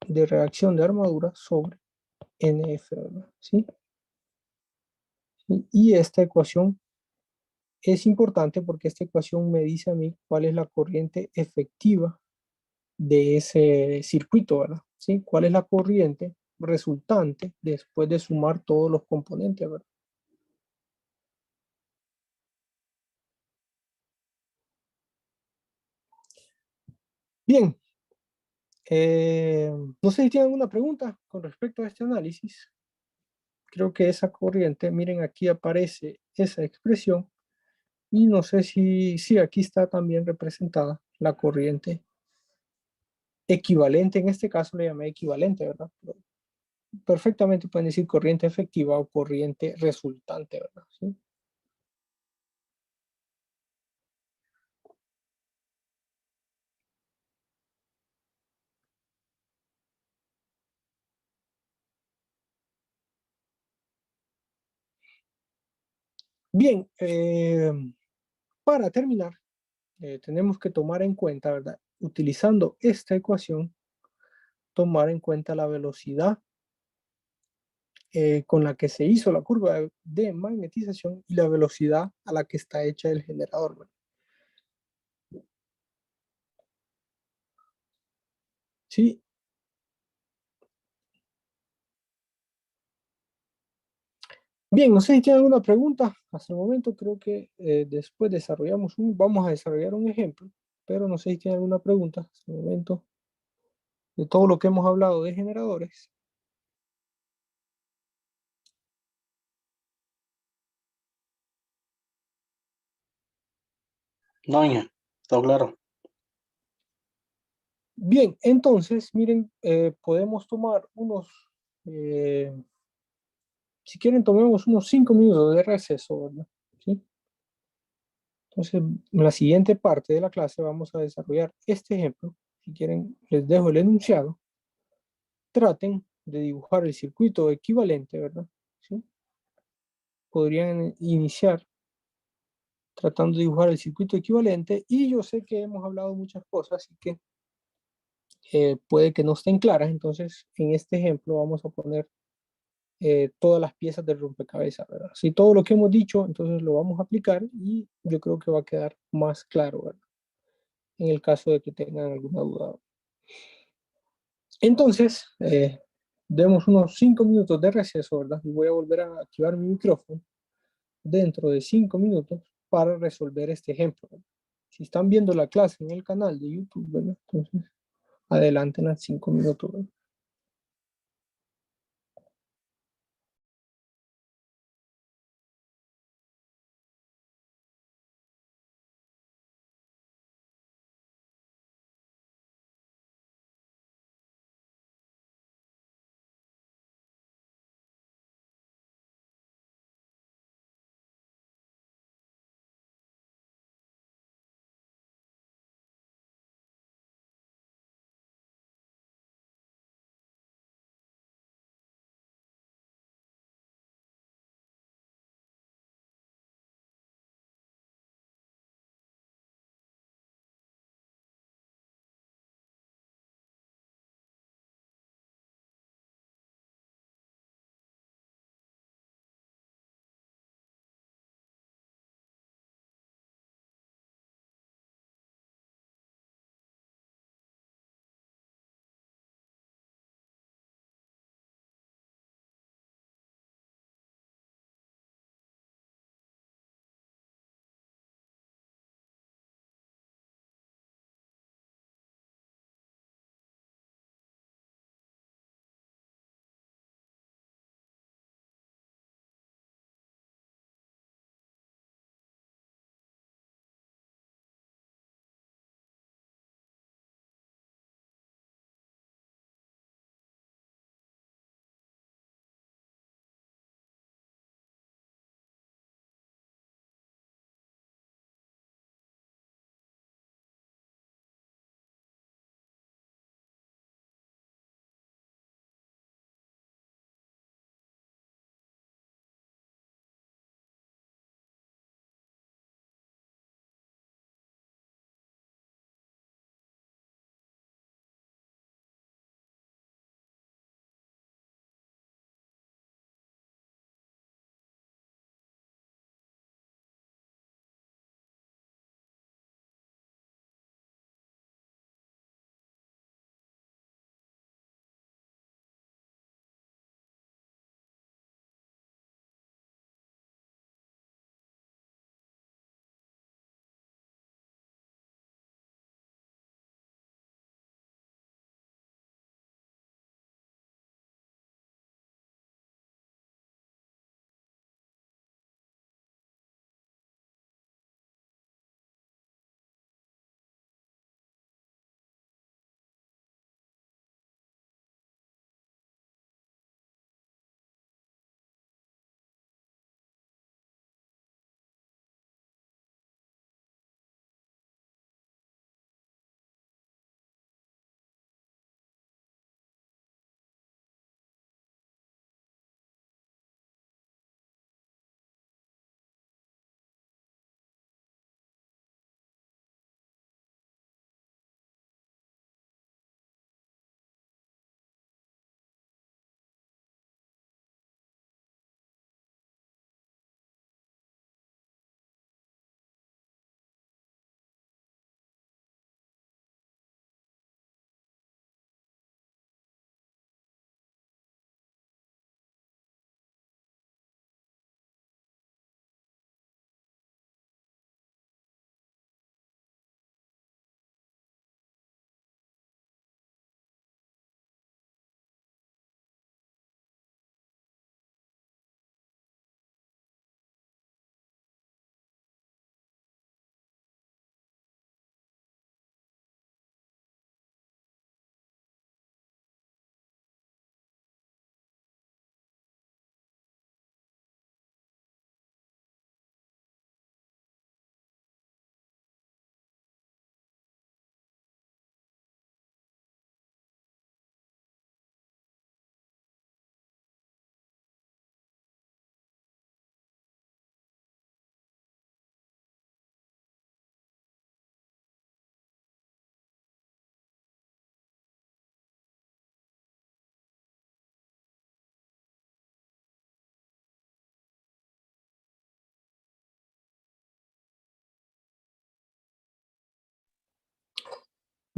de reacción de armadura sobre NF, ¿verdad? ¿Sí? Y esta ecuación es importante porque esta ecuación me dice a mí cuál es la corriente efectiva de ese circuito, ¿verdad? ¿Sí? ¿Cuál es la corriente resultante después de sumar todos los componentes, ¿verdad? Bien, no sé si tienen alguna pregunta con respecto a este análisis. Creo que esa corriente, miren, aquí aparece esa expresión y no sé si aquí está también representada la corriente equivalente, en este caso le llamé equivalente, ¿verdad? Pero perfectamente pueden decir corriente efectiva o corriente resultante, ¿verdad? ¿Sí? Bien, para terminar, tenemos que tomar en cuenta, ¿verdad? Utilizando esta ecuación, tomar en cuenta la velocidad con la que se hizo la curva de magnetización y la velocidad a la que está hecha el generador, ¿verdad? Sí. Bien, no sé si tienen alguna pregunta. Hasta el momento creo que después vamos a desarrollar un ejemplo, pero no sé si tienen alguna pregunta hasta el momento de todo lo que hemos hablado de generadores. No, Inge, todo claro. Bien, entonces, miren, podemos tomar si quieren, tomemos unos 5 minutos de receso, ¿verdad? ¿Sí? Entonces, en la siguiente parte de la clase vamos a desarrollar este ejemplo. Si quieren, les dejo el enunciado. Traten de dibujar el circuito equivalente, ¿verdad? ¿Sí? Podrían iniciar tratando de dibujar el circuito equivalente y yo sé que hemos hablado muchas cosas, así que puede que no estén claras. Entonces, en este ejemplo vamos a poner todas las piezas del rompecabezas, ¿verdad? Si todo lo que hemos dicho, entonces lo vamos a aplicar y yo creo que va a quedar más claro, ¿verdad? En el caso de que tengan alguna duda. Entonces, demos unos 5 minutos de receso, ¿verdad? Y voy a volver a activar mi micrófono dentro de 5 minutos para resolver este ejemplo, ¿verdad? Si están viendo la clase en el canal de YouTube, ¿verdad? Entonces, adelanten a 5 minutos, ¿verdad?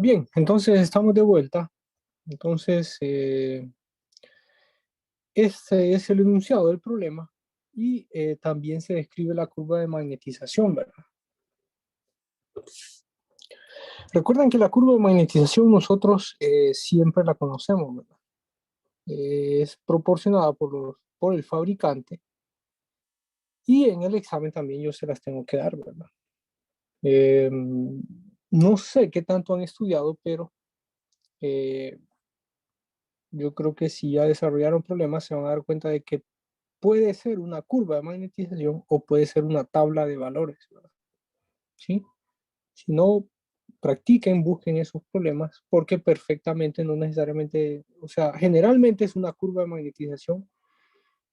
Bien, entonces estamos de vuelta. Entonces, este es el enunciado del problema y también se describe la curva de magnetización, ¿verdad? Recuerden que la curva de magnetización nosotros siempre la conocemos, ¿verdad? Es proporcionada por el fabricante y en el examen también yo se las tengo que dar, ¿verdad? Eh, no sé qué tanto han estudiado, pero eh, yo creo que si ya desarrollaron problemas se van a dar cuenta de que puede ser una curva de magnetización o puede ser una tabla de valores, ¿verdad? ¿Sí? Si no practiquen, busquen esos problemas porque perfectamente no necesariamente, o sea, generalmente es una curva de magnetización,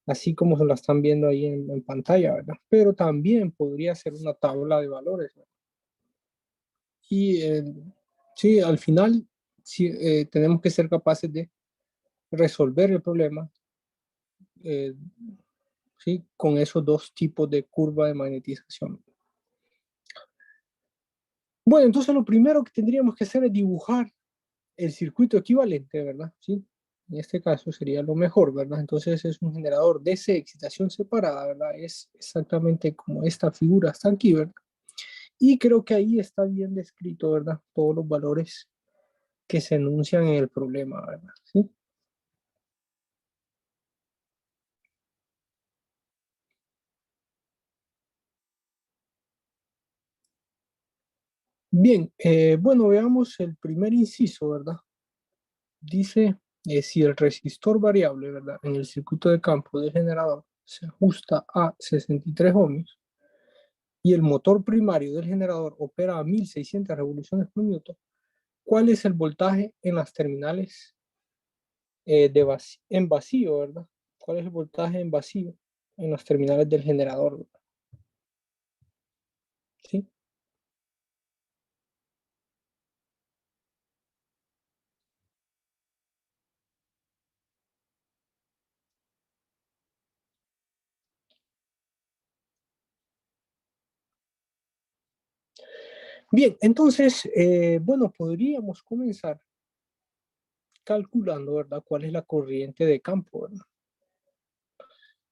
así como se la están viendo ahí en pantalla, ¿verdad? Pero también podría ser una tabla de valores, ¿verdad? Y sí, al final sí, tenemos que ser capaces de resolver el problema, eh, ¿sí? Con esos dos tipos de curva de magnetización. Bueno, entonces lo primero que tendríamos que hacer es dibujar el circuito equivalente, ¿verdad? Sí, en este caso sería lo mejor, ¿verdad? Entonces es un generador DC, excitación separada, ¿verdad? Es exactamente como esta figura está aquí, ¿verdad? Y creo que ahí está bien descrito, ¿verdad? Todos los valores que se enuncian en el problema, ¿verdad? ¿Sí? Bien, bueno, veamos el primer inciso, ¿verdad? Dice, si el resistor variable, ¿verdad? En el circuito de campo del generador se ajusta a 63 ohmios y el motor primario del generador opera a 1600 revoluciones por minuto, ¿cuál es el voltaje en las terminales en vacío, ¿verdad? ¿Cuál es el voltaje en vacío en las terminales del generador? ¿Verdad? ¿Sí? Bien, entonces, bueno, podríamos comenzar calculando, ¿verdad? ¿Cuál es la corriente de campo, ¿verdad?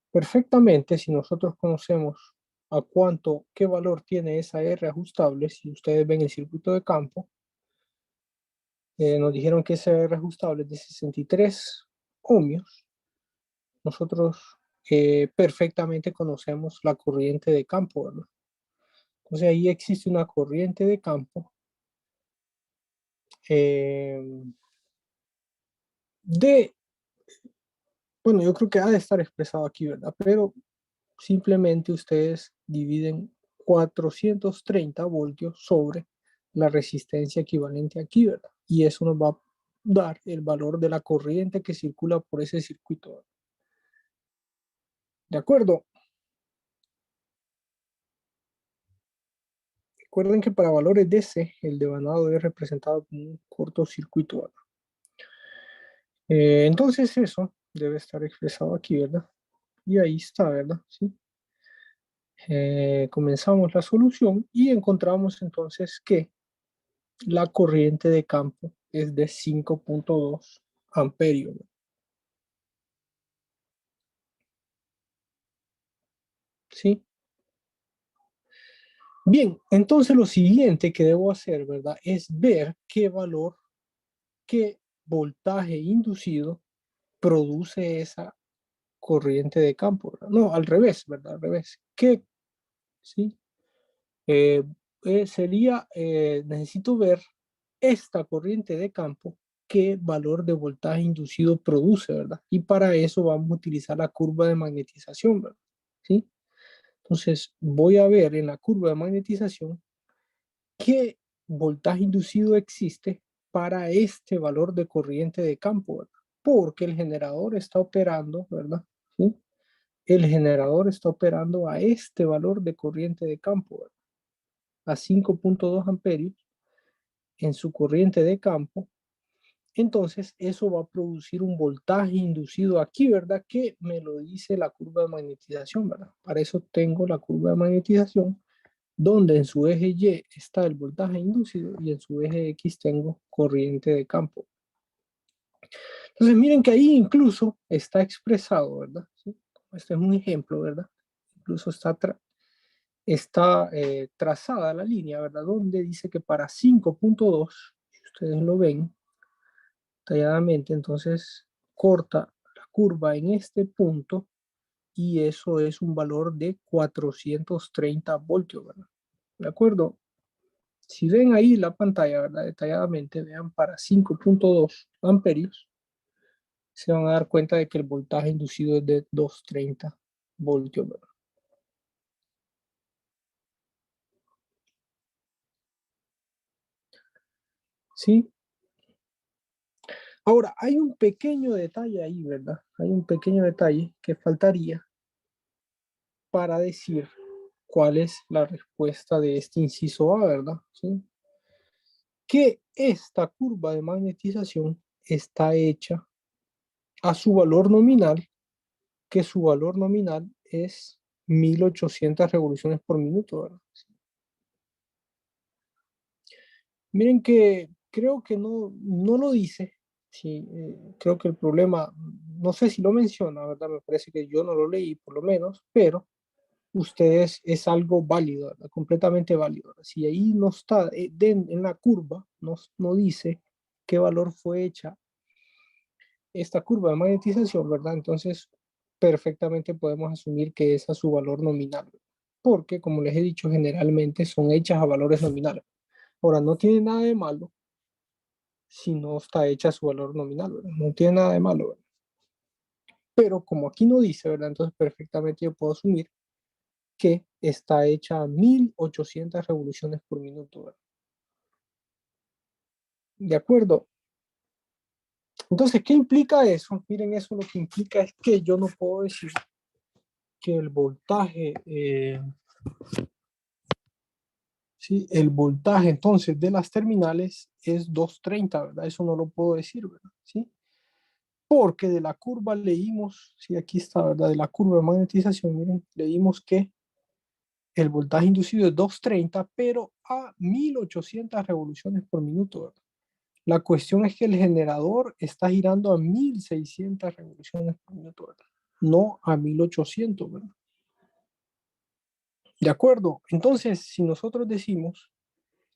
Perfectamente, si nosotros conocemos a cuánto, qué valor tiene esa R ajustable, si ustedes ven el circuito de campo, nos dijeron que esa R ajustable es de 63 ohmios. Nosotros perfectamente conocemos la corriente de campo, ¿verdad? Entonces ahí existe una corriente de campo eh, de, bueno, yo creo que ha de estar expresado aquí, ¿verdad? Pero simplemente ustedes dividen 430 voltios sobre la resistencia equivalente aquí, ¿verdad? Y eso nos va a dar el valor de la corriente que circula por ese circuito, ¿verdad? ¿De acuerdo? Recuerden que para valores DC, el devanado es representado como un cortocircuito, ¿verdad? Entonces eso debe estar expresado aquí, ¿verdad? Y ahí está, ¿verdad? ¿Sí? Comenzamos la solución y encontramos entonces que la corriente de campo es de 5.2 amperios. ¿Sí? Bien, entonces lo siguiente que debo hacer, ¿verdad? Es ver qué valor, qué voltaje inducido produce esa corriente de campo, ¿verdad? No, al revés, ¿verdad? Al revés. ¿Qué? ¿Sí? Eh, necesito ver esta corriente de campo, qué valor de voltaje inducido produce, ¿verdad? Y para eso vamos a utilizar la curva de magnetización, ¿verdad? ¿Sí? Entonces voy a ver en la curva de magnetización qué voltaje inducido existe para este valor de corriente de campo, ¿verdad? Porque el generador está operando, ¿verdad? ¿Sí? El generador está operando a este valor de corriente de campo, ¿verdad? A 5.2 amperios en su corriente de campo. Entonces, eso va a producir un voltaje inducido aquí, ¿verdad? Que me lo dice la curva de magnetización, ¿verdad? Para eso tengo la curva de magnetización donde en su eje Y está el voltaje inducido y en su eje X tengo corriente de campo. Entonces miren que ahí incluso está expresado, ¿verdad? ¿Sí? Este es un ejemplo, ¿verdad? Incluso está trazada la línea, ¿verdad? Donde dice que para 5.2, si ustedes lo ven detalladamente, entonces corta la curva en este punto y eso es un valor de 430 voltios, ¿verdad? ¿De acuerdo? Si ven ahí la pantalla, ¿verdad? Detalladamente, vean para 5.2 amperios, se van a dar cuenta de que el voltaje inducido es de 230 voltios, ¿verdad? ¿Sí? Ahora, hay un pequeño detalle ahí, ¿verdad? Hay un pequeño detalle que faltaría para decir cuál es la respuesta de este inciso A, ¿verdad? ¿Sí? Que esta curva de magnetización está hecha a su valor nominal, que su valor nominal es 1800 revoluciones por minuto, ¿verdad? Miren que creo que no lo dice. Sí, creo que el problema, no sé si lo menciona, ¿verdad? Me parece que yo no lo leí por lo menos, pero ustedes es algo válido, ¿verdad? Completamente válido, ¿verdad? Si ahí no está, en la curva, no dice qué valor fue hecha esta curva de magnetización, ¿verdad? Entonces, perfectamente podemos asumir que ese es su valor nominal, porque como les he dicho, generalmente son hechas a valores nominales. Ahora, no tiene nada de malo si no está hecha a su valor nominal, ¿verdad? No tiene nada de malo, ¿verdad? Pero como aquí no dice, ¿verdad? Entonces, perfectamente yo puedo asumir que está hecha a 1800 revoluciones por minuto, ¿verdad? ¿De acuerdo? Entonces, ¿qué implica eso? Miren, eso lo que implica es que yo no puedo decir que el voltaje, ¿sí? El voltaje entonces de las terminales es 230, ¿verdad? Eso no lo puedo decir, ¿verdad? ¿Sí? Porque de la curva leímos, sí, aquí está, ¿verdad? De la curva de magnetización, miren, leímos que el voltaje inducido es 230, pero a 1800 revoluciones por minuto, ¿verdad? La cuestión es que el generador está girando a 1600 revoluciones por minuto, ¿verdad? No a 1800, ¿verdad? De acuerdo. Entonces, si nosotros decimos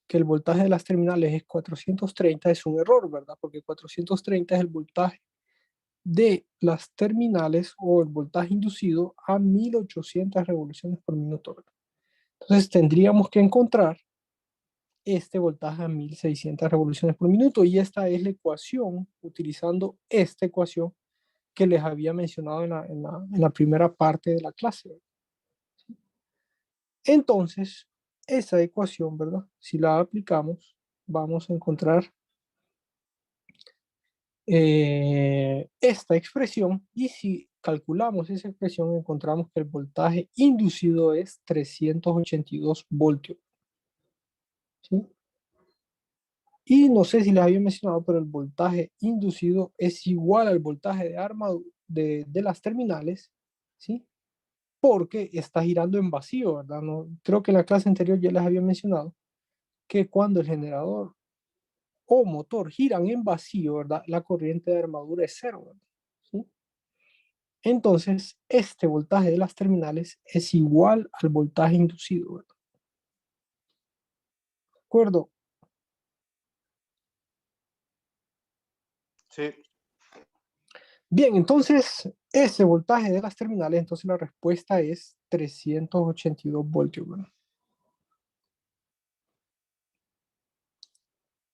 que el voltaje de las terminales es 430, es un error, ¿verdad? Porque 430 es el voltaje de las terminales o el voltaje inducido a 1800 revoluciones por minuto, ¿verdad? Entonces tendríamos que encontrar este voltaje a 1600 revoluciones por minuto y esta es la ecuación, utilizando esta ecuación que les había mencionado en la primera parte de la clase. Entonces, esa ecuación, ¿verdad? Si la aplicamos, vamos a encontrar esta expresión y si calculamos esa expresión encontramos que el voltaje inducido es 382 voltios. ¿Sí? Y no sé si les había mencionado, pero el voltaje inducido es igual al voltaje de armadura de las terminales, ¿sí? Porque está girando en vacío, ¿verdad? No, creo que en la clase anterior ya les había mencionado que cuando el generador o motor giran en vacío, ¿verdad? La corriente de armadura es cero, ¿verdad? ¿Sí? Entonces, este voltaje de las terminales es igual al voltaje inducido, ¿verdad? ¿De acuerdo? Sí, Bien, entonces, ese voltaje de las terminales, entonces la respuesta es 382 voltios, ¿verdad?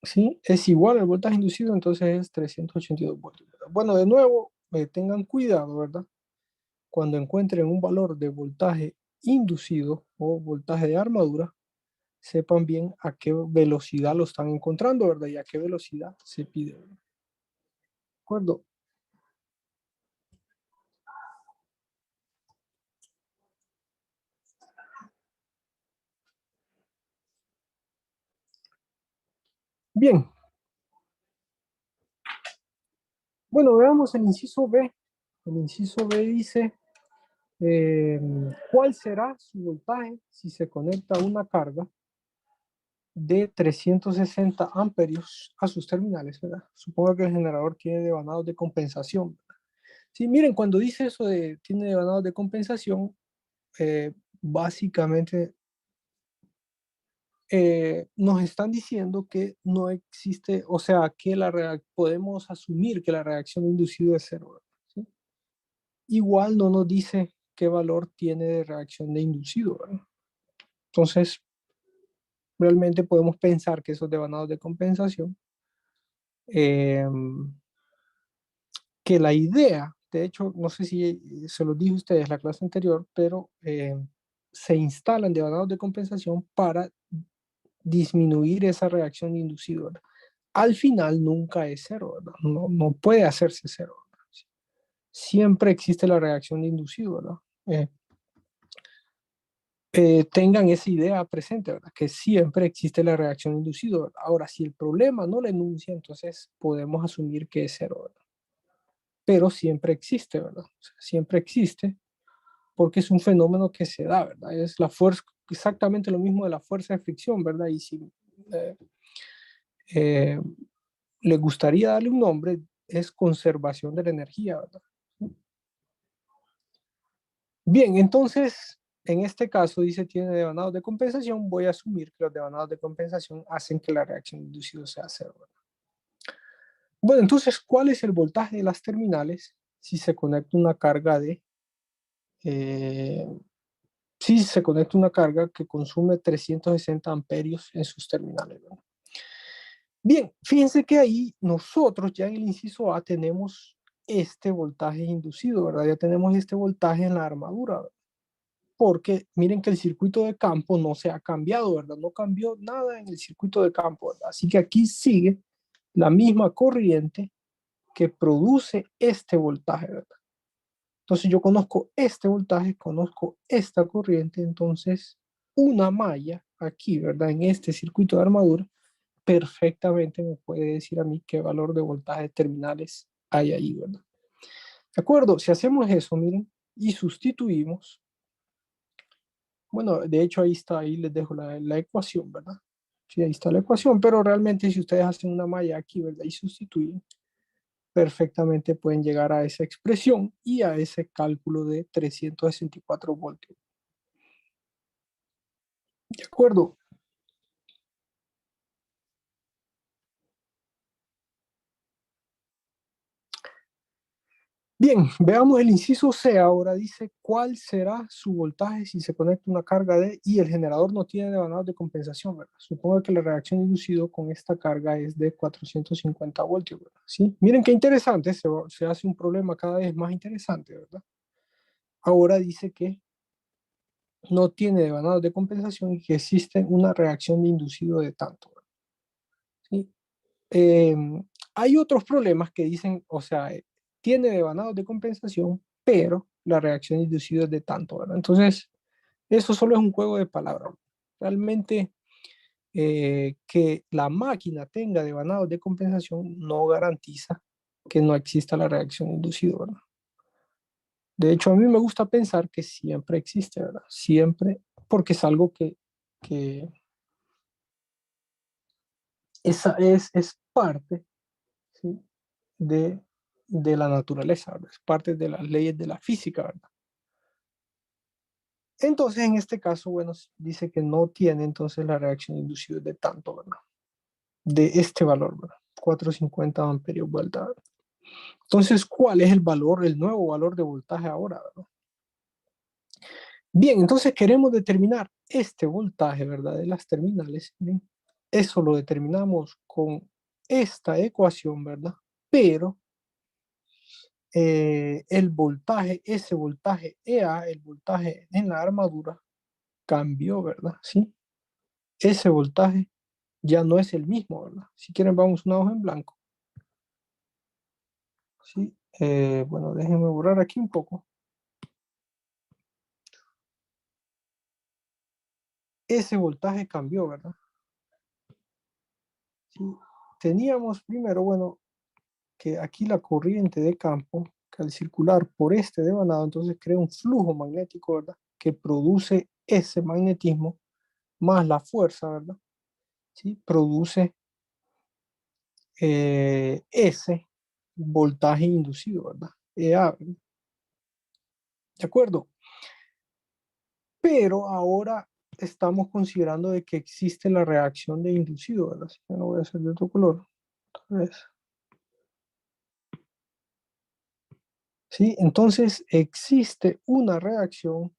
¿Sí? Es igual al voltaje inducido, entonces es 382 voltios, ¿verdad? Bueno, de nuevo, tengan cuidado, ¿verdad? Cuando encuentren un valor de voltaje inducido o voltaje de armadura, sepan bien a qué velocidad lo están encontrando, ¿verdad? Y a qué velocidad se pide, ¿verdad? ¿De acuerdo? Bien, bueno, veamos el inciso B. El inciso B dice ¿Cuál será su voltaje si se conecta una carga de 360 amperios a sus terminales, ¿verdad? Supongo que el generador tiene devanados de compensación. Sí, miren, cuando dice eso de tiene devanados de compensación, básicamente nos están diciendo que no existe, o sea, que podemos asumir que la reacción inducida es cero, ¿sí? Igual no nos dice qué valor tiene de reacción de inducido, ¿verdad? Entonces, realmente podemos pensar que esos devanados de compensación, eh, que la idea, de hecho, no sé si se los dije a ustedes en la clase anterior, pero se instalan devanados de compensación para disminuir esa reacción inducida, ¿verdad? Al final nunca es cero, ¿verdad? No, no puede hacerse cero, ¿verdad? Siempre existe la reacción de inducido, ¿verdad? Tengan esa idea presente, ¿verdad? Que siempre existe la reacción inducida, ¿verdad? Ahora, si el problema no la enuncia, entonces podemos asumir que es cero, ¿verdad? Pero siempre existe, ¿verdad? O sea, siempre existe porque es un fenómeno que se da, ¿verdad? Es la fuerza, exactamente lo mismo de la fuerza de fricción, ¿verdad? Y si eh, eh, le gustaría darle un nombre, es conservación de la energía, ¿verdad? Bien, entonces, en este caso dice tiene devanados de compensación, voy a asumir que los devanados de compensación hacen que la reacción inducida sea cero, ¿verdad? Bueno, entonces, ¿cuál es el voltaje de las terminales si se conecta una carga eh, si se conecta una carga que consume 360 amperios en sus terminales, ¿verdad? Bien, fíjense que ahí nosotros ya en el inciso A tenemos este voltaje inducido, ¿verdad? Ya tenemos este voltaje en la armadura, ¿verdad? Porque miren que el circuito de campo no se ha cambiado, ¿verdad? No cambió nada en el circuito de campo, ¿verdad? Así que aquí sigue la misma corriente que produce este voltaje, ¿verdad? Entonces yo conozco este voltaje, conozco esta corriente, entonces una malla aquí, ¿verdad? En este circuito de armadura, perfectamente me puede decir a mí qué valor de voltaje terminales hay ahí, ¿verdad? ¿De acuerdo? Si hacemos eso, miren, y sustituimos, bueno, de hecho ahí está, ahí les dejo la ecuación, ¿verdad? Sí, ahí está la ecuación, pero realmente si ustedes hacen una malla aquí, ¿verdad? Y sustituyen, perfectamente pueden llegar a esa expresión y a ese cálculo de 364 voltios. ¿De acuerdo? Bien, veamos el inciso C ahora. Dice, ¿cuál será su voltaje si se conecta una carga de y el generador no tiene devanados de compensación, ¿verdad? Supongo que la reacción inducida con esta carga es de 450 voltios, ¿verdad? ¿Sí? Miren qué interesante, se hace un problema cada vez más interesante, ¿verdad? Ahora dice que no tiene devanados de compensación y que existe una reacción de inducido de tanto, ¿verdad? ¿Sí? Eh, Hay otros problemas que dicen, o sea, tiene devanados de compensación, pero la reacción inducida es de tanto, ¿verdad? Entonces, eso solo es un juego de palabras. Realmente, que la máquina tenga devanados de compensación no garantiza que no exista la reacción inducida, ¿verdad? De hecho, a mí me gusta pensar que siempre existe, ¿verdad? Siempre, porque es algo que es parte, ¿sí? de, de la naturaleza, ¿verdad? Es parte de las leyes de la física, ¿verdad? Entonces, en este caso, bueno, dice que no tiene entonces la reacción inducida de tanto, ¿verdad? De este valor, ¿verdad? 450 amperios vuelta, ¿verdad? Entonces, ¿cuál es el valor, el nuevo valor de voltaje ahora, ¿verdad? Bien, entonces queremos determinar este voltaje, ¿verdad? De las terminales. Bien, eso lo determinamos con esta ecuación, ¿verdad? Pero el voltaje, ese voltaje EA, el voltaje en la armadura, cambió, ¿verdad? Sí, ese voltaje ya no es el mismo, ¿verdad? Si quieren, vamos una hoja en blanco. Sí, bueno, déjenme borrar aquí un poco. Ese voltaje cambió, ¿verdad? Sí, teníamos primero, bueno, que aquí la corriente de campo que al circular por este devanado, entonces crea un flujo magnético, ¿verdad? Que produce ese magnetismo más la fuerza, ¿verdad? ¿Sí? Produce ese voltaje inducido, ¿verdad? ¿Verdad? ¿De acuerdo? Pero ahora estamos considerando de que existe la reacción de inducido, ¿verdad? Así que no voy a hacer de otro color. Entonces, ¿sí? Entonces existe una reacción,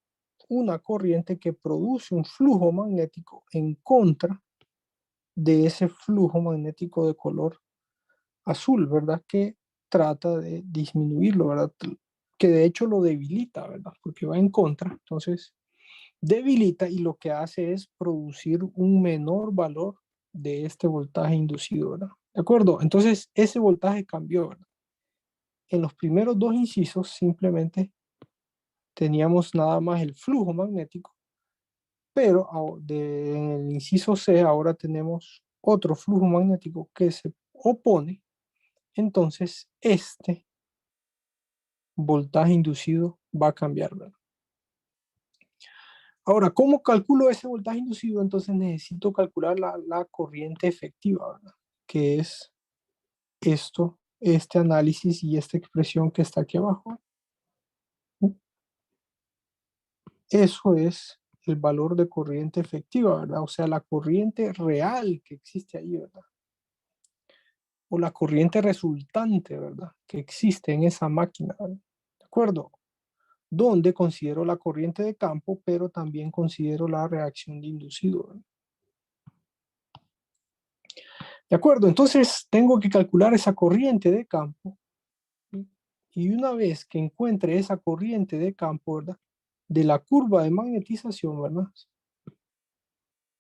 una corriente que produce un flujo magnético en contra de ese flujo magnético de color azul, ¿verdad? Que trata de disminuirlo, ¿verdad? Que de hecho lo debilita, ¿verdad? Porque va en contra. Entonces, debilita y lo que hace es producir un menor valor de este voltaje inducido, ¿verdad? ¿De acuerdo? Entonces, ese voltaje cambió, ¿verdad? En los primeros dos incisos simplemente teníamos nada más el flujo magnético, pero en el inciso C ahora tenemos otro flujo magnético que se opone, entonces este voltaje inducido va a cambiar, ¿verdad? Ahora, ¿cómo calculo ese voltaje inducido? Entonces necesito calcular la corriente efectiva, ¿verdad? Que es esto, este análisis y esta expresión que está aquí abajo. Eso es el valor de corriente efectiva, ¿verdad? O sea, la corriente real que existe ahí, ¿verdad? O la corriente resultante, ¿verdad? Que existe en esa máquina, ¿verdad? ¿De acuerdo? Donde considero la corriente de campo, pero también considero la reacción de inducido, ¿verdad? ¿De acuerdo? Entonces tengo que calcular esa corriente de campo, ¿sí? Y una vez que encuentre esa corriente de campo, ¿verdad? De la curva de magnetización, ¿verdad?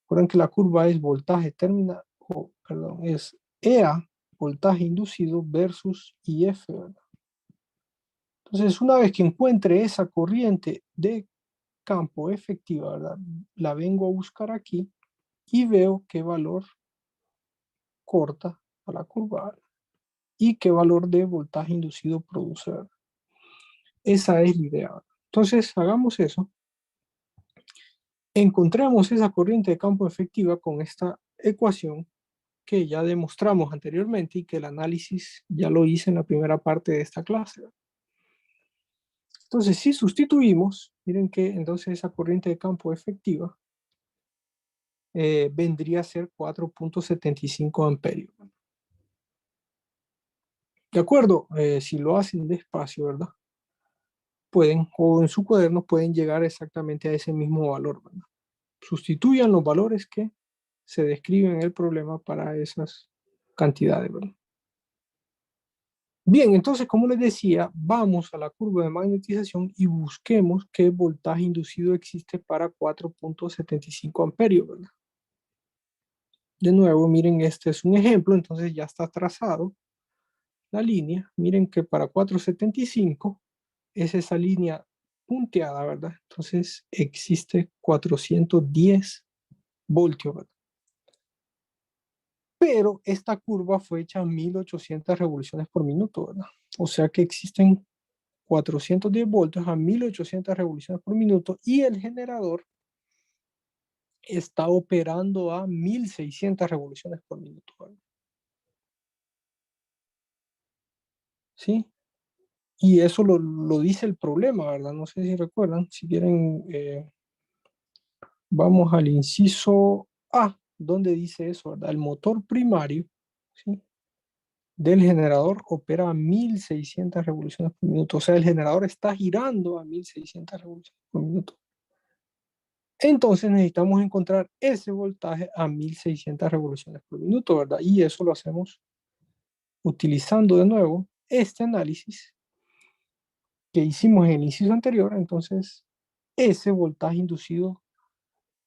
Recuerden que la curva es voltaje terminal, o perdón, es EA, voltaje inducido versus IF, ¿verdad? Entonces, una vez que encuentre esa corriente de campo efectiva, ¿verdad? La vengo a buscar aquí y veo qué valor corta a la curva, ¿verdad? Y qué valor de voltaje inducido produce, ¿verdad? Esa es la idea, ¿verdad? Entonces, hagamos eso. Encontremos esa corriente de campo efectiva con esta ecuación que ya demostramos anteriormente y que el análisis ya lo hice en la primera parte de esta clase. Entonces, si sustituimos, miren que entonces esa corriente de campo efectiva vendría a ser 4.75 amperios. De acuerdo, si lo hacen despacio, ¿verdad? Pueden, o en su cuaderno pueden llegar exactamente a ese mismo valor, ¿verdad? Sustituyan los valores que se describen en el problema para esas cantidades, ¿verdad? Bien, entonces, como les decía, vamos a la curva de magnetización y busquemos qué voltaje inducido existe para 4.75 amperios, ¿verdad? De nuevo, miren, este es un ejemplo, entonces ya está trazado la línea. Miren que para 4.75 es esa línea punteada, ¿verdad? Entonces existe 410 voltios, ¿verdad? Pero esta curva fue hecha a 1800 revoluciones por minuto, ¿verdad? O sea que existen 410 voltios a 1800 revoluciones por minuto y el generador está operando a 1600 revoluciones por minuto, ¿verdad? ¿Sí? Y eso lo dice el problema, ¿verdad? No sé si recuerdan, si quieren, vamos al inciso A, donde dice eso, ¿verdad? El motor primario, ¿sí? Del generador opera a 1600 revoluciones por minuto. O sea, el generador está girando a 1600 revoluciones por minuto. Entonces necesitamos encontrar ese voltaje a 1600 revoluciones por minuto, ¿verdad? Y eso lo hacemos utilizando de nuevo este análisis que hicimos en el inciso anterior. Entonces, ese voltaje inducido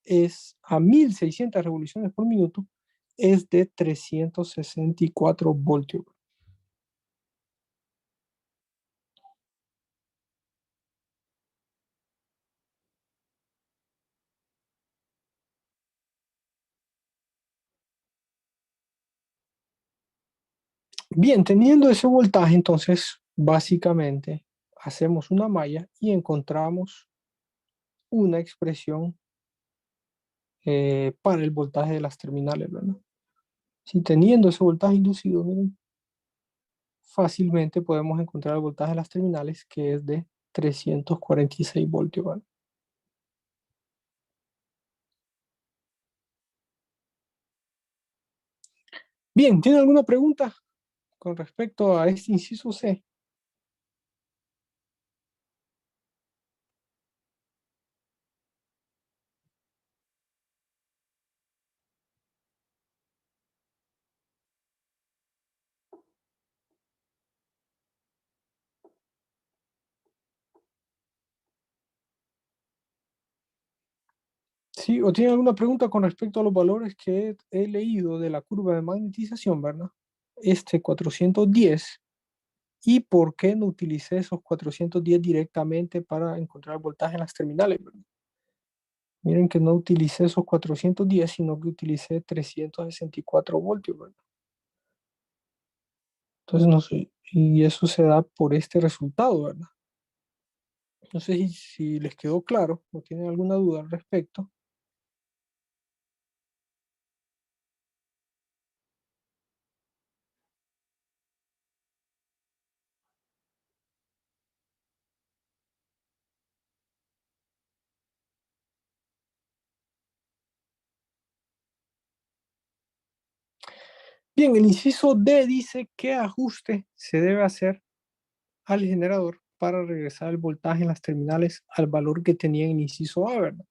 es a 1600 revoluciones por minuto, es de 364 voltios. Bien, teniendo ese voltaje, entonces básicamente hacemos una malla y encontramos una expresión para el voltaje de las terminales, ¿verdad? Si teniendo ese voltaje inducido, miren, fácilmente podemos encontrar el voltaje de las terminales, que es de 346 voltios, ¿vale? Bien, ¿tiene alguna pregunta con respecto a este inciso C? Sí, o tiene alguna pregunta con respecto a los valores que he leído de la curva de magnetización, ¿verdad? Este 410, y por qué no utilicé esos 410 directamente para encontrar el voltaje en las terminales, ¿verdad? Miren que no utilicé esos 410, sino que utilicé 364 voltios, ¿verdad? Entonces, no sé, y eso se da por este resultado, ¿verdad? No sé si les quedó claro o tienen alguna duda al respecto. Bien, el inciso D dice qué ajuste se debe hacer al generador para regresar el voltaje en las terminales al valor que tenía en el inciso A, ¿verdad?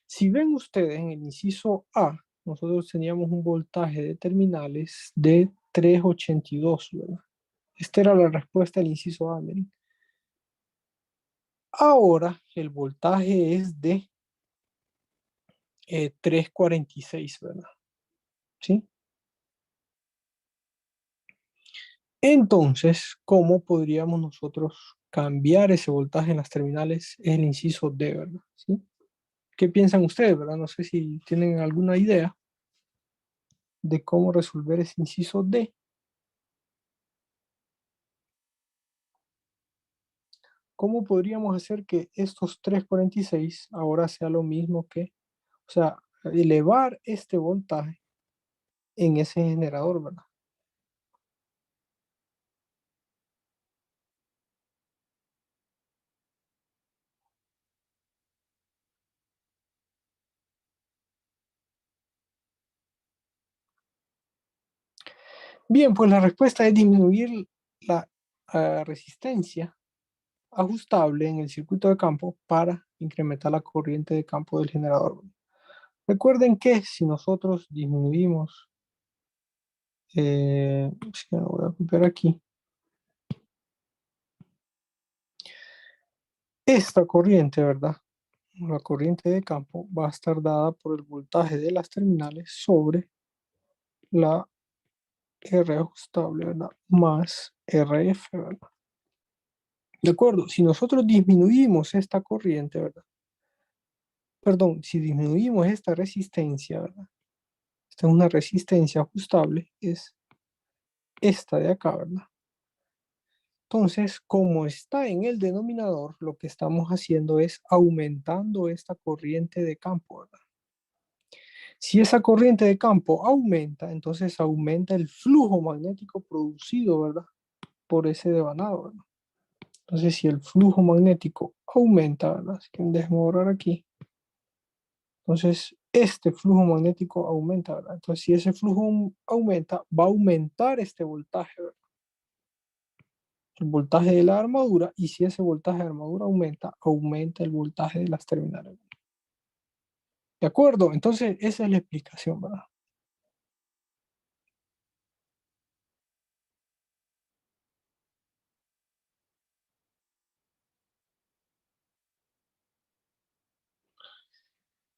Si ven ustedes en el inciso A, nosotros teníamos un voltaje de terminales de 382, ¿verdad? Esta era la respuesta del inciso A, miren. Ahora el voltaje es de 346, ¿verdad? ¿Sí? Entonces, ¿cómo podríamos nosotros cambiar ese voltaje en las terminales? Es el inciso D, ¿verdad? ¿Sí? ¿Qué piensan ustedes, verdad? No sé si tienen alguna idea de cómo resolver ese inciso D. ¿Cómo podríamos hacer que estos 346 ahora sea lo mismo que, o sea, elevar este voltaje en ese generador, ¿verdad? Bien, pues la respuesta es disminuir la resistencia ajustable en el circuito de campo para incrementar la corriente de campo del generador. Recuerden que si nosotros disminuimos, si no, voy a copiar aquí, esta corriente, ¿verdad? La corriente de campo va a estar dada por el voltaje de las terminales sobre la R ajustable, ¿verdad? Más RF, ¿verdad? De acuerdo, si nosotros disminuimos esta corriente, ¿verdad? Perdón, si disminuimos esta resistencia, ¿verdad? Esta es una resistencia ajustable, es esta de acá, ¿verdad? Entonces, como está en el denominador, lo que estamos haciendo es aumentando esta corriente de campo, ¿verdad? Si esa corriente de campo aumenta, entonces aumenta el flujo magnético producido, ¿verdad? Por ese devanado, ¿verdad? Entonces, si el flujo magnético aumenta, ¿verdad? Así que déjeme borrar aquí. Entonces, este flujo magnético aumenta, ¿verdad? Entonces, si ese flujo aumenta, va a aumentar este voltaje, ¿verdad? El voltaje de la armadura, y si ese voltaje de armadura aumenta, aumenta el voltaje de las terminales. ¿De acuerdo? Entonces, esa es la explicación, ¿verdad?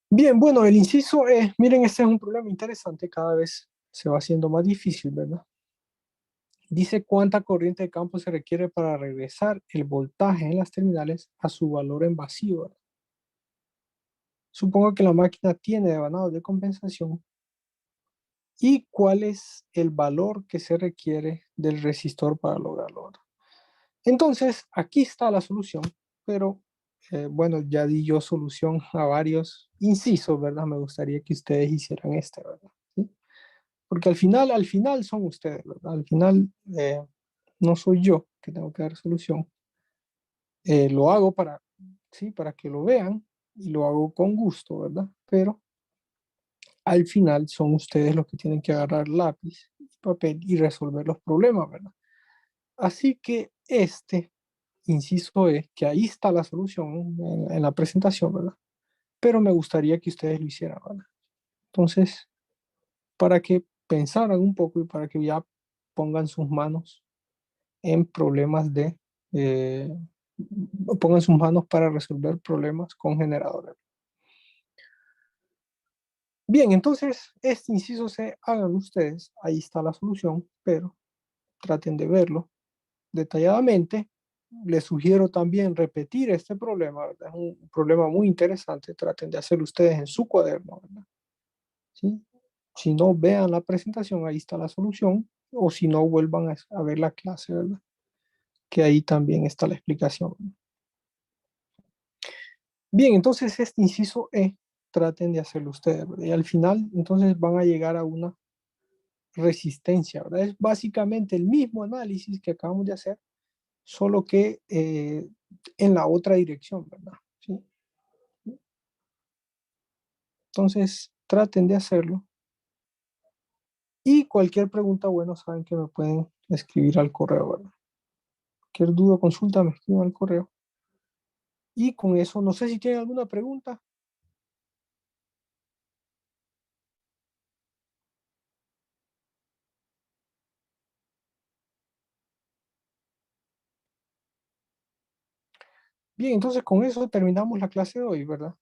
Bien, bueno, el inciso E, miren, este es un problema interesante, cada vez se va haciendo más difícil, ¿verdad? Dice cuánta corriente de campo se requiere para regresar el voltaje en las terminales a su valor en vacío, ¿verdad? Supongo que la máquina tiene devanados de compensación. ¿Y cuál es el valor que se requiere del resistor para lograrlo? Entonces, aquí está la solución, pero bueno, ya di yo solución a varios incisos, ¿verdad? Me gustaría que ustedes hicieran este, ¿verdad? ¿Sí? Porque al final son ustedes, ¿verdad? Al final no soy yo que tengo que dar solución. Lo hago para, sí, para que lo vean y lo hago con gusto, ¿verdad? Pero al final son ustedes los que tienen que agarrar lápiz, papel y resolver los problemas, ¿verdad? Así que inciso es que ahí está la solución en la presentación, ¿verdad? Pero me gustaría que ustedes lo hicieran, ¿verdad? Entonces, para que pensaran un poco y para que ya pongan sus manos en problemas eh, pongan sus manos para resolver problemas con generadores. Bien, entonces, este inciso C, hagan ustedes, ahí está la solución, pero traten de verlo detalladamente. Les sugiero también repetir este problema, ¿verdad? Es un problema muy interesante, traten de hacerlo ustedes en su cuaderno, ¿verdad? ¿Sí? Si no, vean la presentación, ahí está la solución, o si no, vuelvan a ver la clase, ¿verdad? Que ahí también está la explicación. Bien, entonces este inciso E, traten de hacerlo ustedes, ¿verdad? Y al final, entonces van a llegar a una resistencia, ¿verdad? Es básicamente el mismo análisis que acabamos de hacer, solo que en la otra dirección, ¿verdad? ¿Sí? Entonces, traten de hacerlo. Y cualquier pregunta, bueno, saben que me pueden escribir al correo, ¿verdad? Cualquier duda, consulta, me escriben al correo. Y con eso, no sé si tienen alguna pregunta. Bien, entonces con eso terminamos la clase de hoy, ¿verdad?